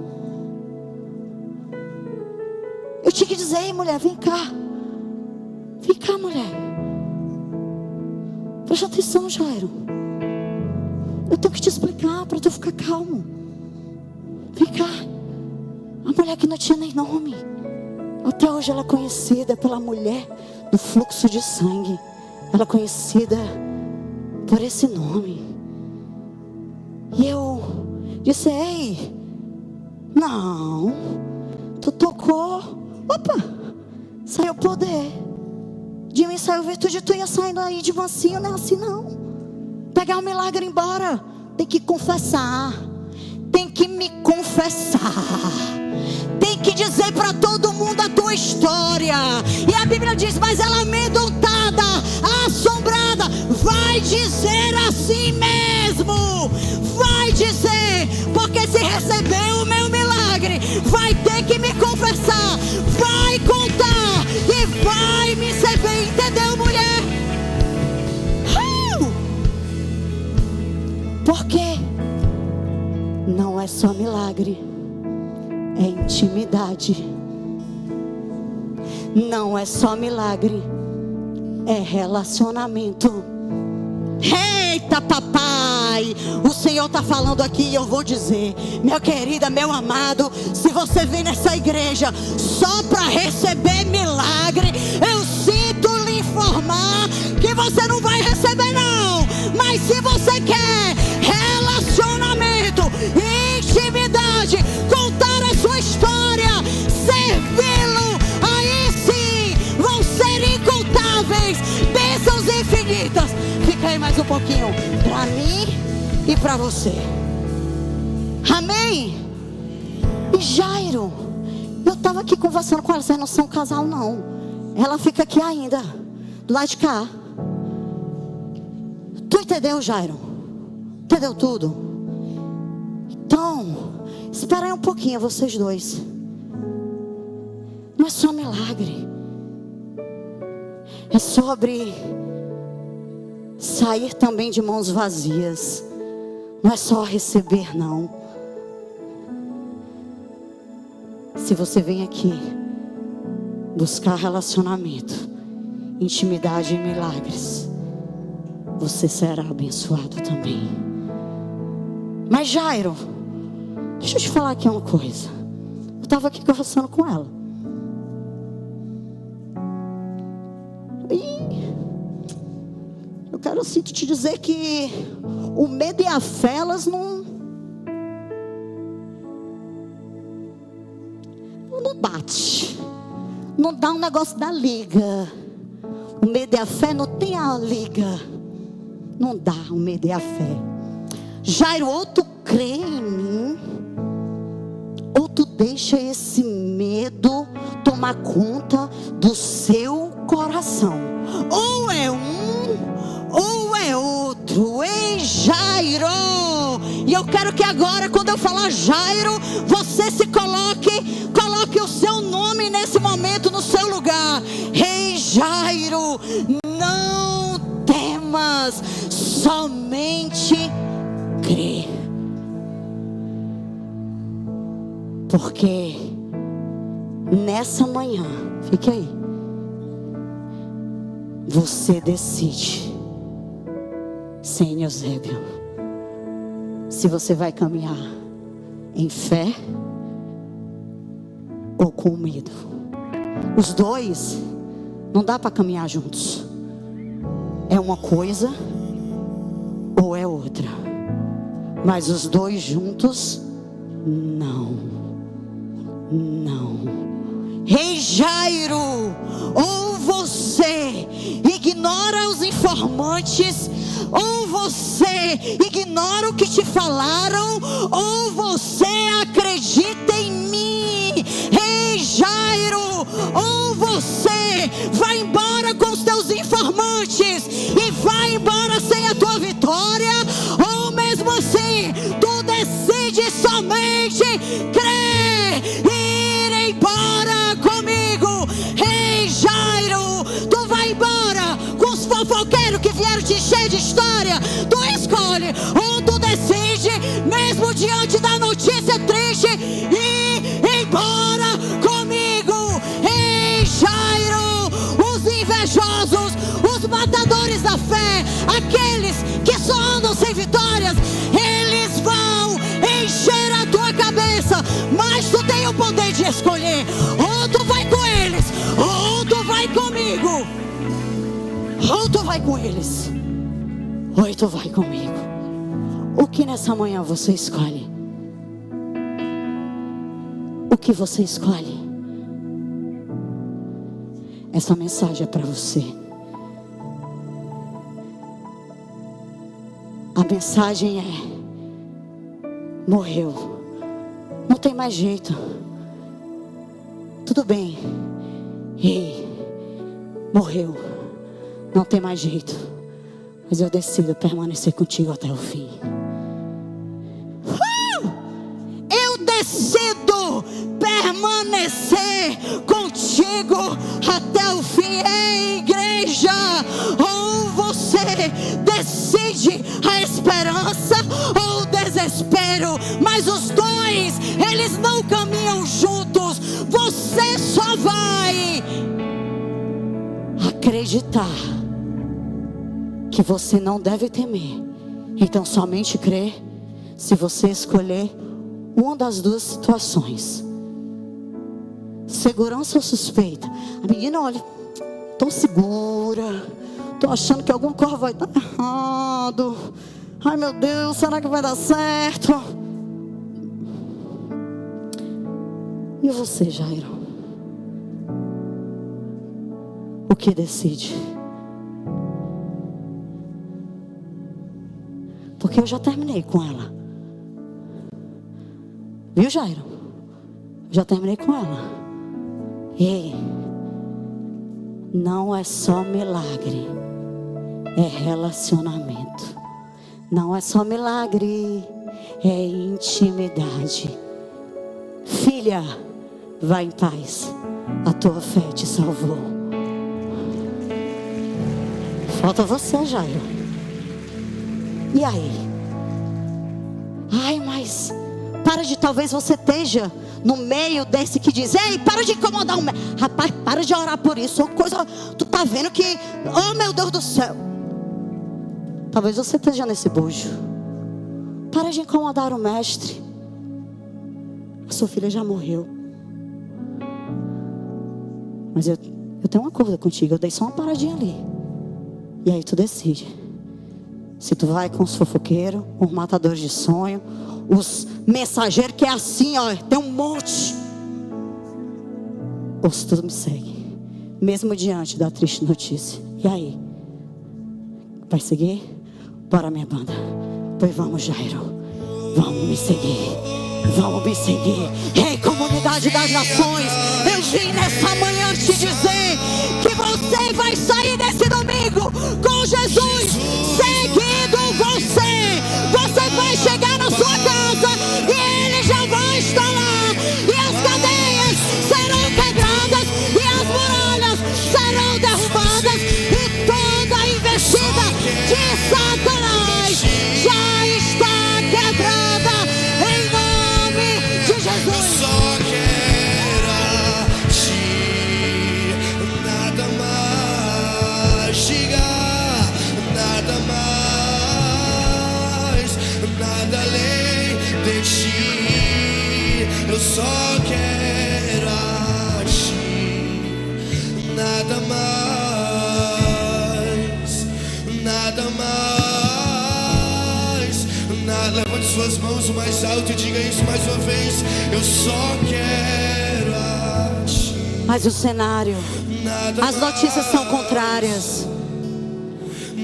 Eu tinha que dizer, ei, mulher, vem cá. Vem cá, mulher. Presta atenção, Jairo. Eu tenho que te explicar para tu ficar calmo. Vem cá. A mulher que não tinha nem nome, até hoje ela é conhecida pela mulher do fluxo de sangue. Ela é conhecida por esse nome. E eu disse, ei, não, tu tocou, opa, saiu poder. De mim saiu virtude, tu ia saindo aí de mansinho, não é assim não. Pegar o milagre embora, tem que confessar, tem que me confessar. Tem que dizer para todo mundo a tua história. E a Bíblia diz, mas ela amedrontada, assombrada, vai dizer assim mesmo. Vai dizer, porque se receber o meu milagre, vai ter que me confessar, vai contar e vai me receber, entendeu, mulher? Porque não é só milagre, é intimidade. Não é só milagre, é relacionamento. Eita, papai, o Senhor está falando aqui e eu vou dizer, minha querida, meu amado, se você vem nessa igreja só para receber milagre, eu sinto lhe informar que você não vai receber não. Mas se você quer relacionamento, intimidade, contar a sua história, servi-lo, aí sim vão ser incontáveis bênçãos infinitas. Fica aí mais um pouquinho para mim e para você. Amém? E Jairo, eu estava aqui conversando com ela, vocês não são um casal não. Ela fica aqui ainda, do lado de cá. Tu entendeu, Jairo? Entendeu tudo? Então, espera aí um pouquinho, vocês dois. Não é só milagre, é sobre sair também de mãos vazias. Não é só receber, não. Se você vem aqui buscar relacionamento, intimidade e milagres, você será abençoado também. Mas Jairo, deixa eu te falar aqui uma coisa. Eu estava aqui conversando com ela. E eu quero assim te dizer que o medo e a fé, elas não bate. Não dá um negócio da liga. O medo e a fé não tem a liga. Não dá o medo e a fé. Jairo, ou tu crê em mim, ou tu deixa esse medo tomar conta do seu coração. Ou é um, ou é outro. Ei, Jairo! E eu quero que agora, quando eu falar Jairo, você se coloque o seu nome nesse momento no seu lugar. Ei, Jairo, não temas, somente crê. Porque nessa manhã, fique aí, você decide, sem Eusébio, se você vai caminhar em fé ou com medo. Os dois não dá para caminhar juntos. É uma coisa ou é outra. Mas os dois juntos, não. Ei, Jairo, ou você ignora os informantes, ou você ignora o que te falaram, ou você acredita em mim. Ei, Jairo, ou você vai embora com os teus informantes e vai embora sem a tua vitória, ou mesmo assim tu decide somente crer e ir embora comigo. Ei, Jairo, tu vai embora com os fofoqueiros que vieram te encher de história. Tu escolhe, ou tu decide, mesmo diante da notícia triste, ir embora comigo. Ei, Jairo, os invejosos, os matadores da fé, aqueles que só andam sem vitórias, eles vão encher a tua cabeça, mas tu tem o poder de escolher. Ou tu vai com eles, ou tu vai comigo. Ou tu vai com eles, ou tu vai comigo. O que nessa manhã você escolhe? O que você escolhe? Essa mensagem é para você. A mensagem é: morreu, não tem mais jeito. Tudo bem. Ei, morreu, não tem mais jeito, mas eu decido permanecer contigo até o fim. Eu decido permanecer contigo até o fim. Ei, igreja, ou você decide a esperança ou o desespero, mas os dois, eles não caminham juntos. Você só vai acreditar que você não deve temer. Então somente crê se você escolher uma das duas situações: segurança ou suspeita. A menina, olha, tô segura, tô achando que alguma coisa vai dar errado. Ai, meu Deus, será que vai dar certo? E você, Jairo? O que decide? Porque eu já terminei com ela. Viu, Jairo? Já terminei com ela. Ei, não é só milagre, é relacionamento. Não é só milagre, é intimidade. Filha, vai em paz, a tua fé te salvou. Falta você, Jairo. E aí? Ai, mas talvez você esteja no meio desse que diz: ei, para de incomodar o médico. Rapaz, para de orar por isso. Ou coisa, tu tá vendo que, oh meu Deus do céu. Talvez você esteja nesse bojo. Para de incomodar o mestre. A sua filha já morreu. Mas eu tenho uma coisa contigo. Eu dei só uma paradinha ali. E aí tu decide. Se tu vai com os fofoqueiros, os matadores de sonho, os mensageiros que é assim, ó, tem um monte. Ou se tu me segue, mesmo diante da triste notícia. E aí? Vai seguir? Bora, minha banda. Pois vamos, Jairo. Vamos me seguir. Vamos me seguir. Ei, comunidade. eternidade das nações. Eu vim nessa manhã te dizer que você vai sair desse domingo com Jesus seguindo você. Você vai chegar na sua casa e Ele já vai estar lá. E as cadeias serão quebradas e as muralhas serão derrubadas. E toda a investida de Satanás já está quebrada em nome de Eu Jesus. só quero a ti, nada mais. Diga, nada mais, nada além de ti. Eu só quero a ti, nada mais, nada mais, nada. Levante suas mãos o mais alto e diga isso mais uma vez. Eu só quero a ti, Mas o cenário, nada as notícias são contrárias.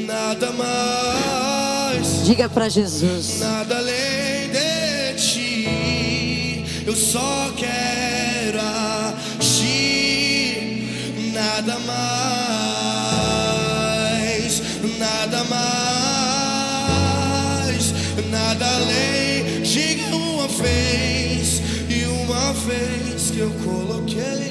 nada mais, Diga para Jesus: nada além de ti. Eu só quero a ti, nada mais, nada mais, nada além. Diga uma vez e uma vez que eu coloquei.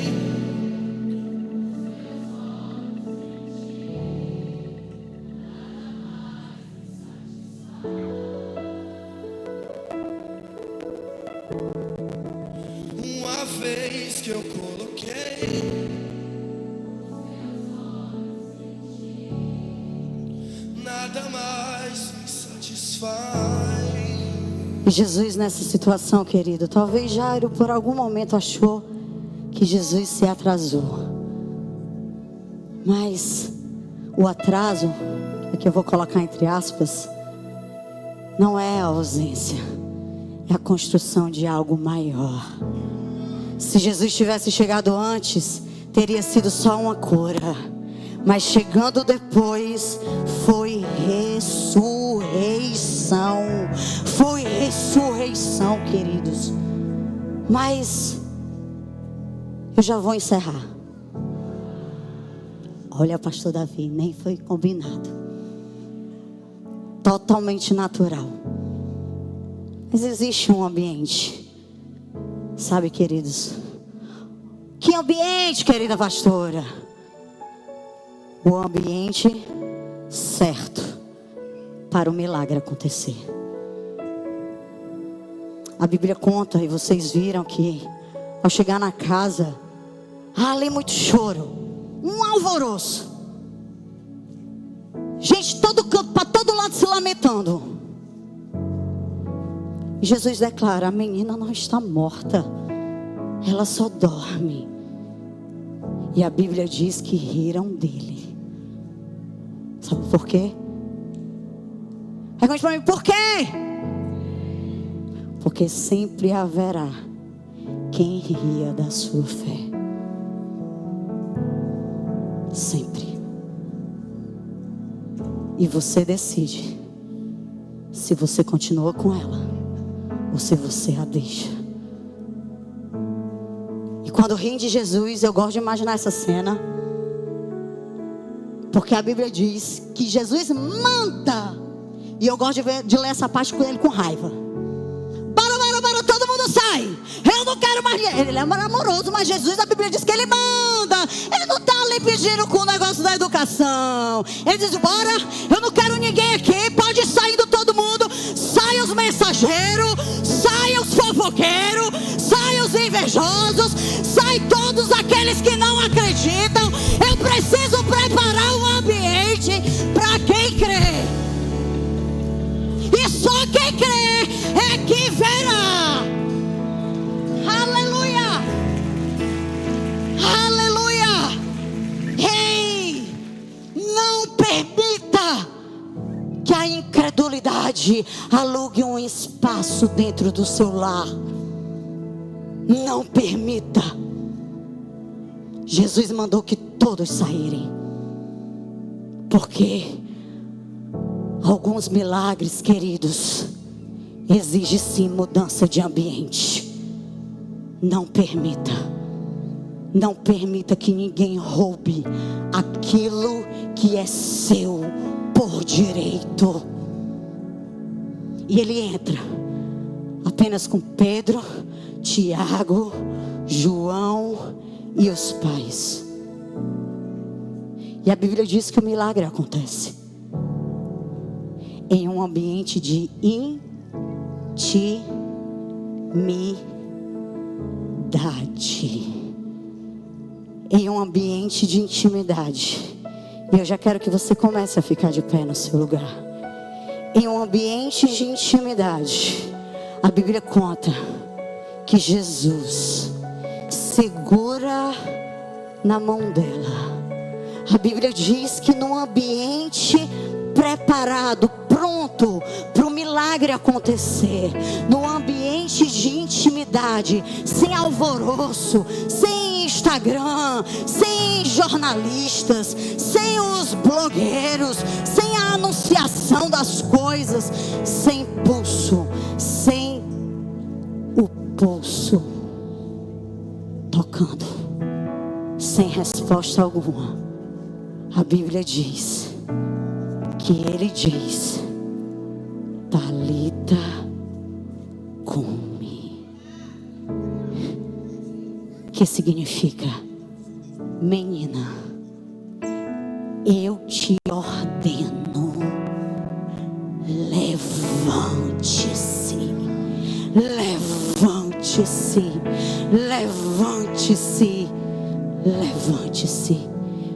Uma vez que eu coloquei, nada mais me satisfaz. E Jesus, nessa situação, querido, talvez Jairo por algum momento achou que Jesus se atrasou. Mas o atraso, que eu vou colocar entre aspas, não é a ausência, é a construção de algo maior. Se Jesus tivesse chegado antes, teria sido só uma cura. Mas chegando depois, foi ressurreição. Foi ressurreição, queridos. Mas eu já vou encerrar. Olha, pastor Davi, nem foi combinado. Totalmente natural. Mas existe um ambiente. Sabe, queridos? Que ambiente, querida pastora? O ambiente certo para o milagre acontecer. A Bíblia conta, e vocês viram que ao chegar na casa, ali muito choro, um alvoroço, gente todo canto, para todo lado se lamentando. E Jesus declara: a menina não está morta, ela só dorme. E a Bíblia diz que riram dele. Sabe por quê? Pergunte para mim, por quê? Porque sempre haverá quem ria da sua fé. Sempre. E você decide se você continua com ela ou se você a deixa. E quando riem de Jesus, eu gosto de imaginar essa cena, porque a Bíblia diz que Jesus manda. E eu gosto de ler essa parte com ele com raiva. Para, todo mundo sai. Eu não quero mais. Ele é amoroso, mas Jesus, a Bíblia diz que ele manda. Ele não está ali pedindo com o negócio da educação. Ele diz: bora, eu não quero ninguém aqui. Pode ir saindo todo mundo. Sai os mensageiros, sai os fofoqueiros, sai os invejosos, sai todos aqueles que não acreditam. Eu preciso preparar um ambiente para quem crê. E só quem crê é que verá. Aleluia. Aleluia. Ei, não permita que a incredulidade alugue um espaço dentro do seu lar. Não permita. Jesus mandou que todos saírem, porque alguns milagres, queridos, exigem sim mudança de ambiente. Não permita. Não permita que ninguém roube aquilo que é seu por direito. E ele entra apenas com Pedro, Tiago, João e os pais. E a Bíblia diz que o milagre acontece em um ambiente de intimidade. Em um ambiente de intimidade. E eu já quero que você comece a ficar de pé no seu lugar. Em um ambiente de intimidade, a Bíblia conta que Jesus segura na mão dela. A Bíblia diz que num ambiente preparado, pronto para o milagre acontecer, num ambiente de intimidade, sem alvoroço, sem Instagram, sem jornalistas, sem os blogueiros, sem a anunciação das coisas, sem pulso, sem o pulso tocando, sem resposta alguma. A Bíblia diz que ele diz: Talita cumi, que significa: menina, eu te ordeno, levante-se, levante-se, levante-se, levante-se.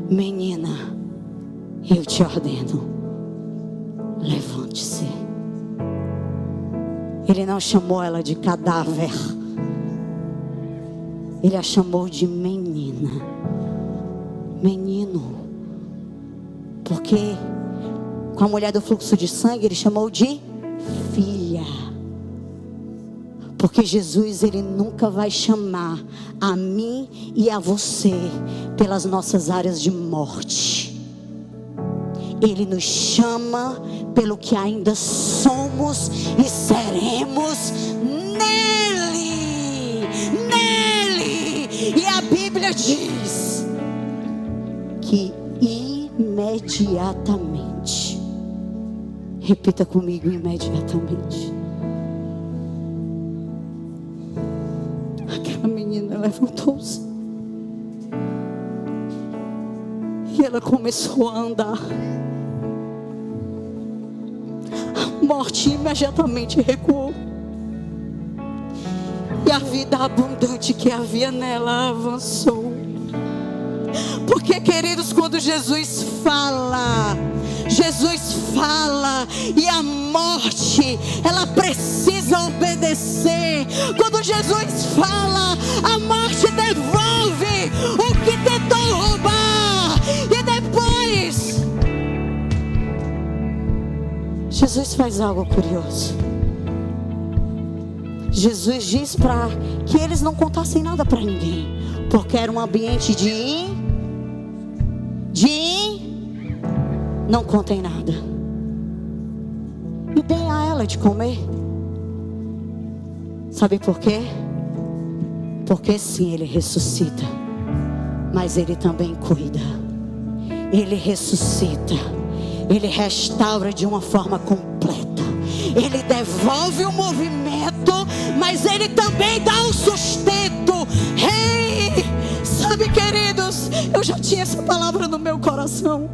Menina, eu te ordeno, levante-se. Ele não chamou ela de cadáver, ele a chamou de menina, menino. Porque com a mulher do fluxo de sangue ele chamou de filha. Porque Jesus, ele nunca vai chamar a mim e a você pelas nossas áreas de morte. Ele nos chama pelo que ainda somos e seremos nele. Nele. E a Bíblia diz que imediatamente, repita comigo, imediatamente, aquela menina levantou-se e ela começou a andar. A morte imediatamente recuou e a vida abundante que havia nela avançou. Porque, queridos, quando Jesus fala e a morte, ela precisa obedecer. Quando Jesus fala, a morte devolve o que tentou roubar. E depois, Jesus faz algo curioso. Jesus diz para que eles não contassem nada para ninguém, porque era um ambiente de não contem nada. E deem a ela de comer. Sabe por quê? Porque sim, ele ressuscita, mas ele também cuida. Ele ressuscita, ele restaura de uma forma completa. Ele devolve o movimento, mas ele também dá o sustento. Hey! Sabe, queridos, eu já tinha essa palavra no meu coração.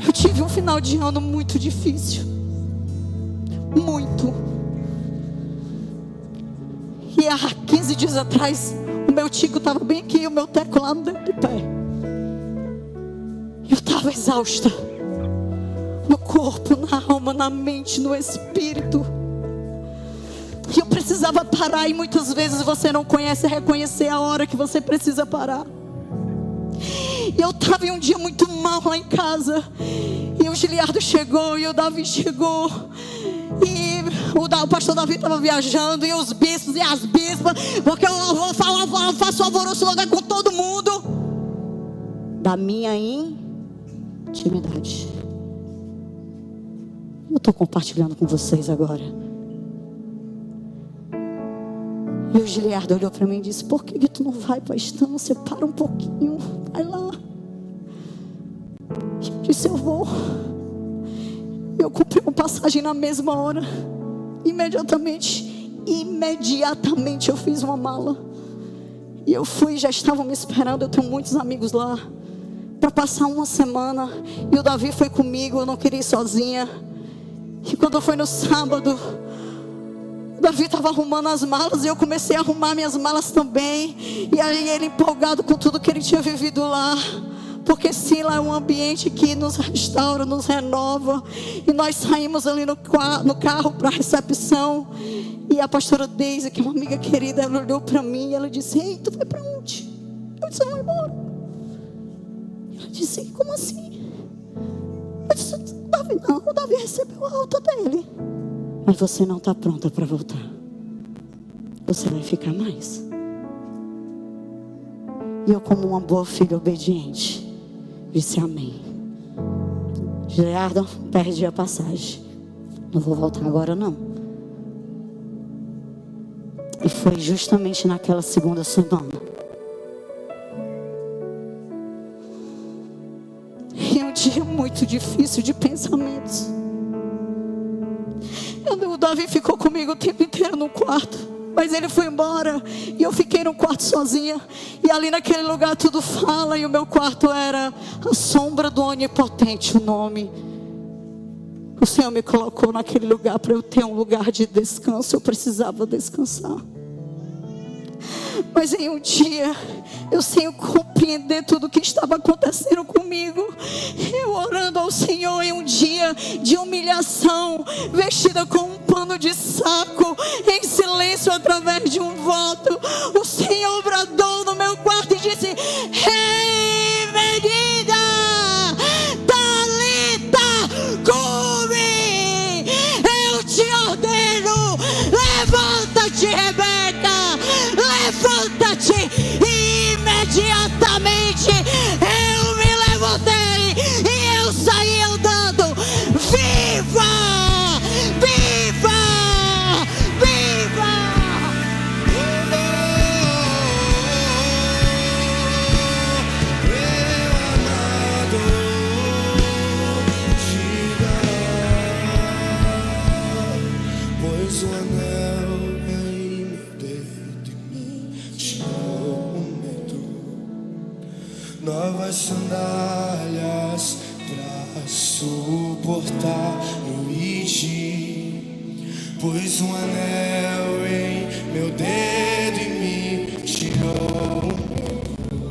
Eu tive um final de ano muito difícil. Muito. E há 15 dias atrás, o meu tico estava bem aqui, o meu teco lá no dedo do pé. Eu estava exausta. No corpo, na alma, na mente, no espírito. E eu precisava parar. E muitas vezes você não conhece reconhecer a hora que você precisa parar. E eu estava em um dia muito mal lá em casa. E o Giliardo chegou, e o Davi chegou. E o pastor Davi estava viajando. E os bispos e as bispas. Porque eu vou falar, eu faço alvoroço logo com todo mundo. Da minha intimidade. Eu estou compartilhando com vocês agora. E o Giliardo olhou para mim e disse: por que tu não vai para a estância? Para um pouquinho, vai lá. E eu disse: eu vou. Eu comprei uma passagem na mesma hora. Imediatamente eu fiz uma mala. E eu fui, já estavam me esperando. Eu tenho muitos amigos lá, para passar uma semana. E o Davi foi comigo, eu não queria ir sozinha. E quando foi no sábado, o Davi estava arrumando as malas, e eu comecei a arrumar minhas malas também. E aí ele empolgado com tudo que ele tinha vivido lá. Porque sim, lá é um ambiente que nos restaura, nos renova. E nós saímos ali no carro para a recepção. E a pastora Deise, que é uma amiga querida, ela olhou para mim e ela disse: ei, tu vai para onde? Eu disse: eu vou embora. Ela disse: como assim? Eu disse: Davi, não, o Davi recebeu a alta dele. Mas você não está pronta para voltar. Você vai ficar mais. E eu, como uma boa filha obediente, disse amém. Giliardo, perdi a passagem. Não vou voltar agora não. E foi justamente naquela segunda semana. E um dia muito difícil de pensamentos. O Davi ficou comigo o tempo inteiro no quarto. Mas ele foi embora e eu fiquei no quarto sozinha. E ali naquele lugar tudo fala. E o meu quarto era a sombra do Onipotente, o nome. O Senhor me colocou naquele lugar para eu ter um lugar de descanso. Eu precisava descansar. Mas em um dia, eu sem compreender tudo o que estava acontecendo comigo, eu orando ao Senhor em um dia de humilhação, vestida com um pano de saco, em silêncio através de um voto, o Senhor bradou no meu quarto e disse: ei, menina, Talita cumi, eu te ordeno, levanta-te, Rebeca, levanta-te. E imediatamente eu me levantei e eu saí andando. Viva! Viva! Viva! Pois o anel em meu dedo me tirou o medo, novas sandálias pra suportar o idi. Pois um anel em meu dedo e me tirou o medo,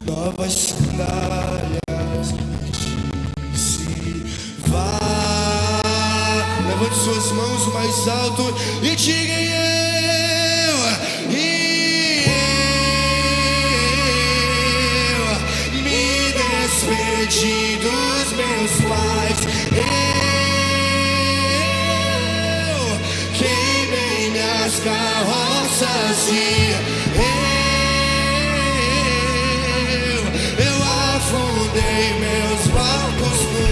novas sandálias me disse: vá. Levante suas mãos mais alto e diga: eu me despedi dos meus pais, eu queimei minhas carroças e eu afundei meus barcos no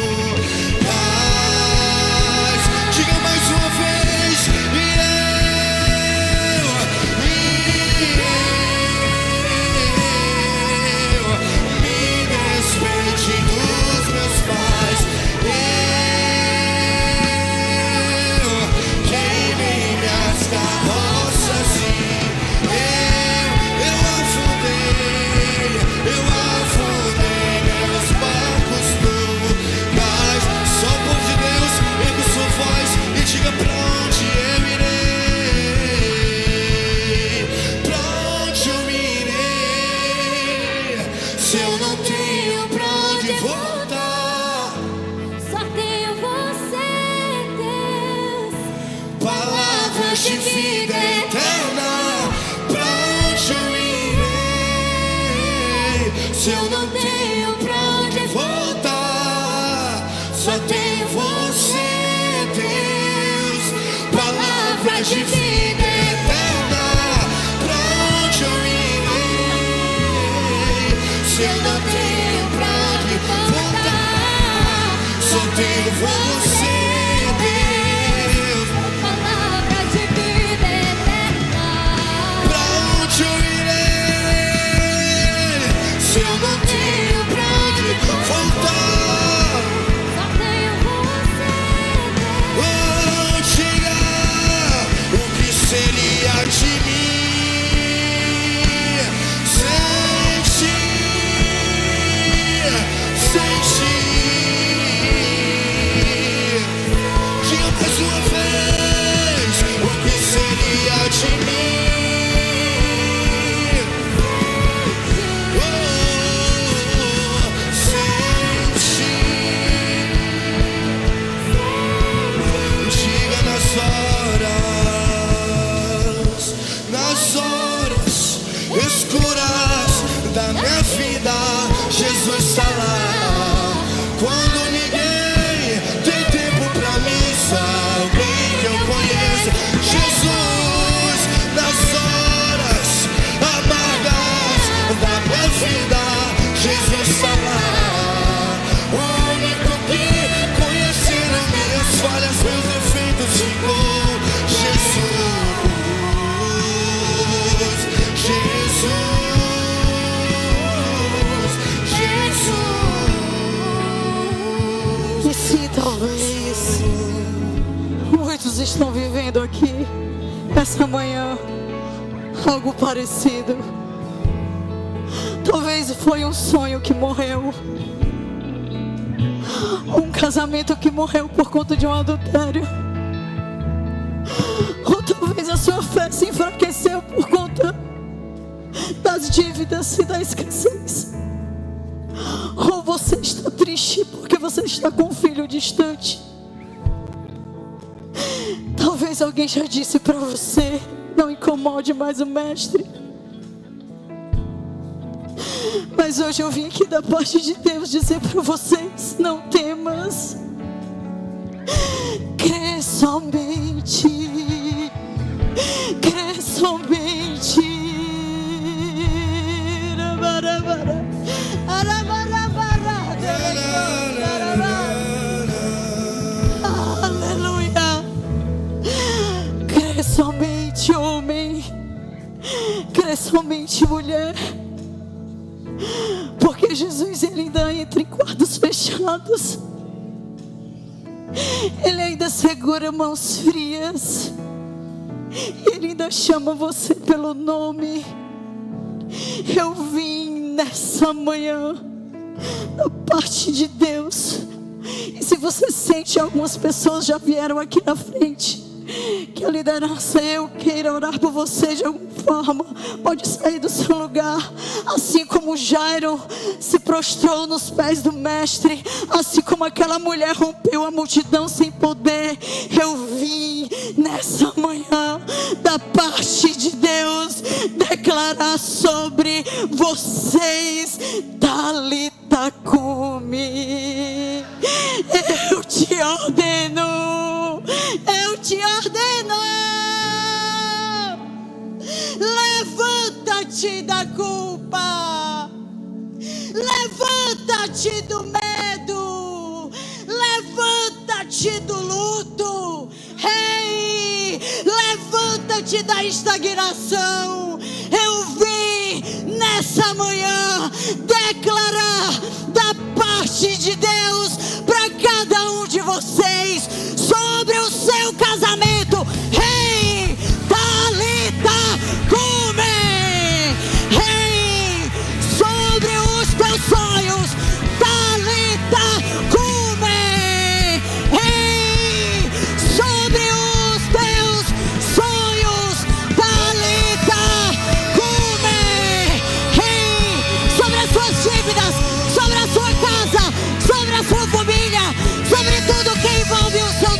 cais. Diga mais uma vez: eu me despedi dos meus pais, eu queimei minhas carroças e eu afundei meus barcos no cais. Só o povo de Deus, erga sua voz e diga: pra onde eu irei? Pra onde eu irei? Se eu não tenho pra onde voltar, Só tenho você, Deus. palavras de vida eterna. Pra onde eu irei? Se eu não tenho pra onde voltar, só tenho você, Deus. Palavras de vida eterna. Pra onde eu irei? Se eu não tenho pra onde voltar, só tenho você, Deus. Palavra de vida eterna. Jesus está lá. Quando ninguém tem tempo pra missa, alguém que eu conheço, Jesus, nas horas amargas da minha vida, Jesus está lá. O único que conheceram minhas falhas, meus defeitos, ficou Jesus, Jesus, Jesus. E sim, talvez muitos estão vivendo aqui essa manhã algo parecido. Talvez foi um sonho que morreu, um casamento que morreu por conta de um adultério, ou talvez a sua fé se enfraqueceu por conta das dívidas e da escassez. Ou você está triste porque você está com um filho distante. Talvez alguém já disse para você: não incomode mais o mestre. Mas hoje eu vim aqui da parte de Deus dizer para vocês: não temas, crê somente, crê somente. Aleluia. Crê somente, homem, crê somente, mulher, porque Jesus, ele ainda entra em quartos fechados, ele ainda segura mãos frias, ele ainda chama você pelo nome. Eu vim nessa manhã da parte de Deus. E se você sente, algumas pessoas já vieram aqui na frente, que a liderança, eu queira orar por você de alguma forma, pode sair do seu lugar. Assim como Jairo se prostrou nos pés do mestre, assim como aquela mulher rompeu a multidão sem poder, eu vim nessa manhã da parte de Deus declarar sobre vocês: Talita cumi. Eu te ordeno, eu te ordeno, levanta-te da culpa, levanta-te do medo, levanta-te do luto, ei, levanta-te da estagnação. Eu vim nessa manhã declarar da parte de Deus para cada um de vocês sobre o seu casamento: hey, Talita cumi. Hey, sobre os teus sonhos, Talita cumi. Hey, sobre os teus sonhos, Talita cumi. Hey, sobre as suas dívidas, sobre a sua casa, sobre a sua família, sobre tudo que envolve o seu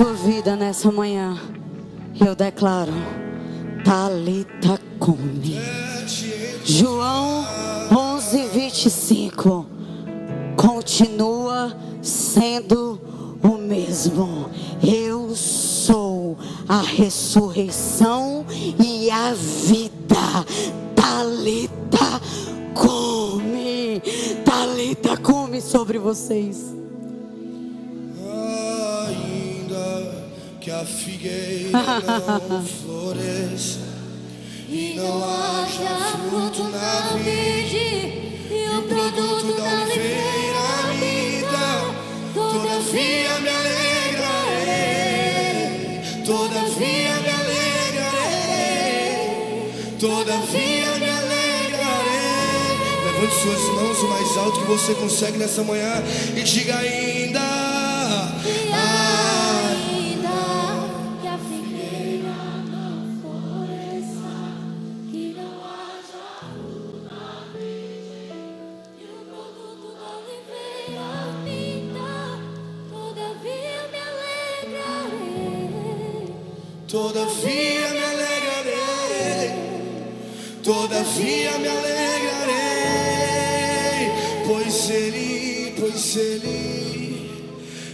sua vida nessa manhã, eu declaro: Talita cumi. João 11:25 continua sendo o mesmo. Eu sou a ressurreição e a vida. Talita cumi. Talita cumi sobre vocês. Ainda que a figueira não floresça e não haja fruto na vide, e o produto da oliveira minta, todavia me alegrarei, todavia me alegrarei, todavia me alegrarei. Levante suas mãos o mais alto que você consegue nessa manhã e diga: ainda que a figueira não floresça, que não haja fruto na vide, e o produto da oliveira minta, todavia me alegrarei, todavia me alegrarei, todavia me alegrarei, pois Ele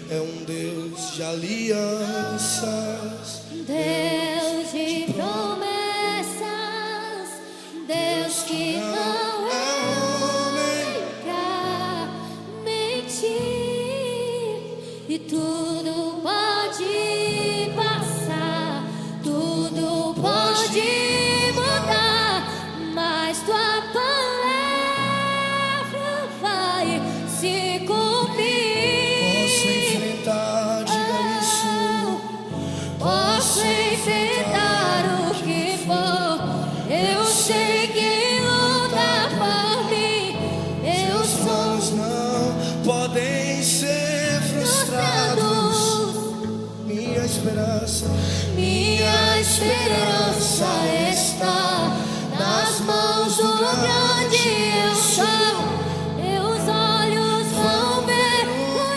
é um Deus de alianças, Deus de promessas, Deus que não é homem pra mentir, e tudo pode passar, tudo pode mudar, mas tua palavra vai se cumprir. posso enfrentar, diga isso, Posso enfrentar o que for, eu sei que luta por mim, eu os sou planos não podem ser frustrados, minha esperança está nas mãos do grande eu sou. Meus olhos vão ver o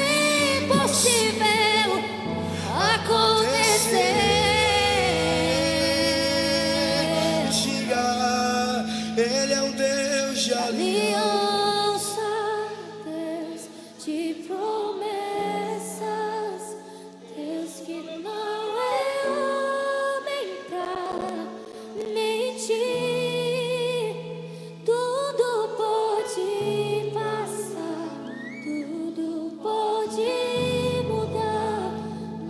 impossível acontecer. diga, Ele é um Deus de aliança. Aliança, Deus de promessas, Deus que não é homem pra mentir. Tudo pode passar, tudo pode mudar,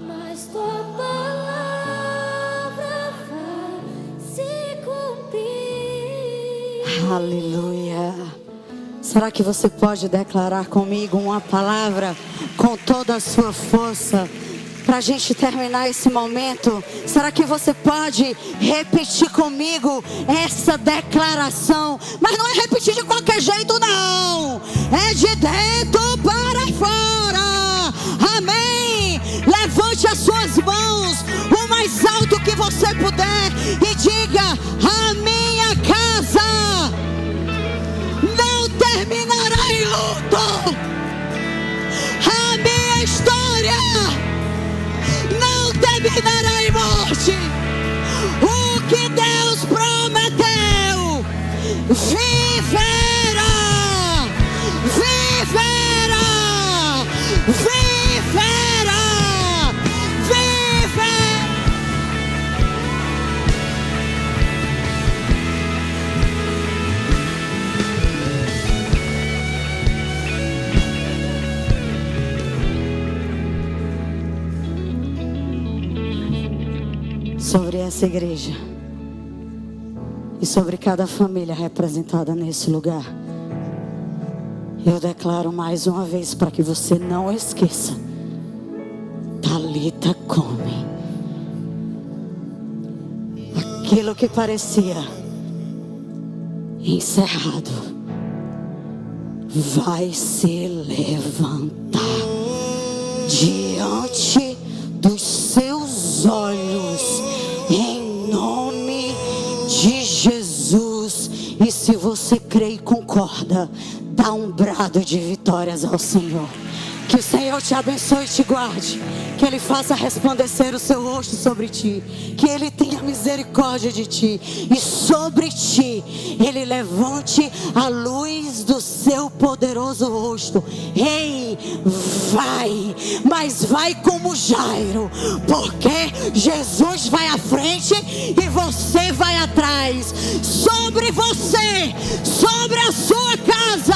mas tua palavra vai se cumprir. Aleluia. Será que você pode declarar comigo uma palavra com toda a sua força? Para a gente terminar esse momento, será que você pode repetir comigo essa declaração? Mas não é repetir de qualquer jeito, não. É de dentro para fora. Amém. Levante as suas mãos o mais alto que você puder e diga: a minha casa não terminará em luto. A minha história não terminará em morte. O que Deus prometeu viverá, viverá, viverá, viverá. Sobre essa igreja e sobre cada família representada nesse lugar, eu declaro mais uma vez para que você não esqueça: Talita cumi. Aquilo que parecia encerrado vai se levantar diante dos seus olhos, em nome de Jesus. E se você crê e concorda, dá um brado de vitórias ao Senhor. Que o Senhor te abençoe e te guarde. Que Ele faça resplandecer o seu rosto sobre ti. Que Ele tenha misericórdia de ti. E sobre ti Ele levante a luz do seu poderoso rosto. Ei, vai. Mas vai como Jairo. Porque Jesus vai à frente e você vai atrás. Sobre você, sobre a sua casa,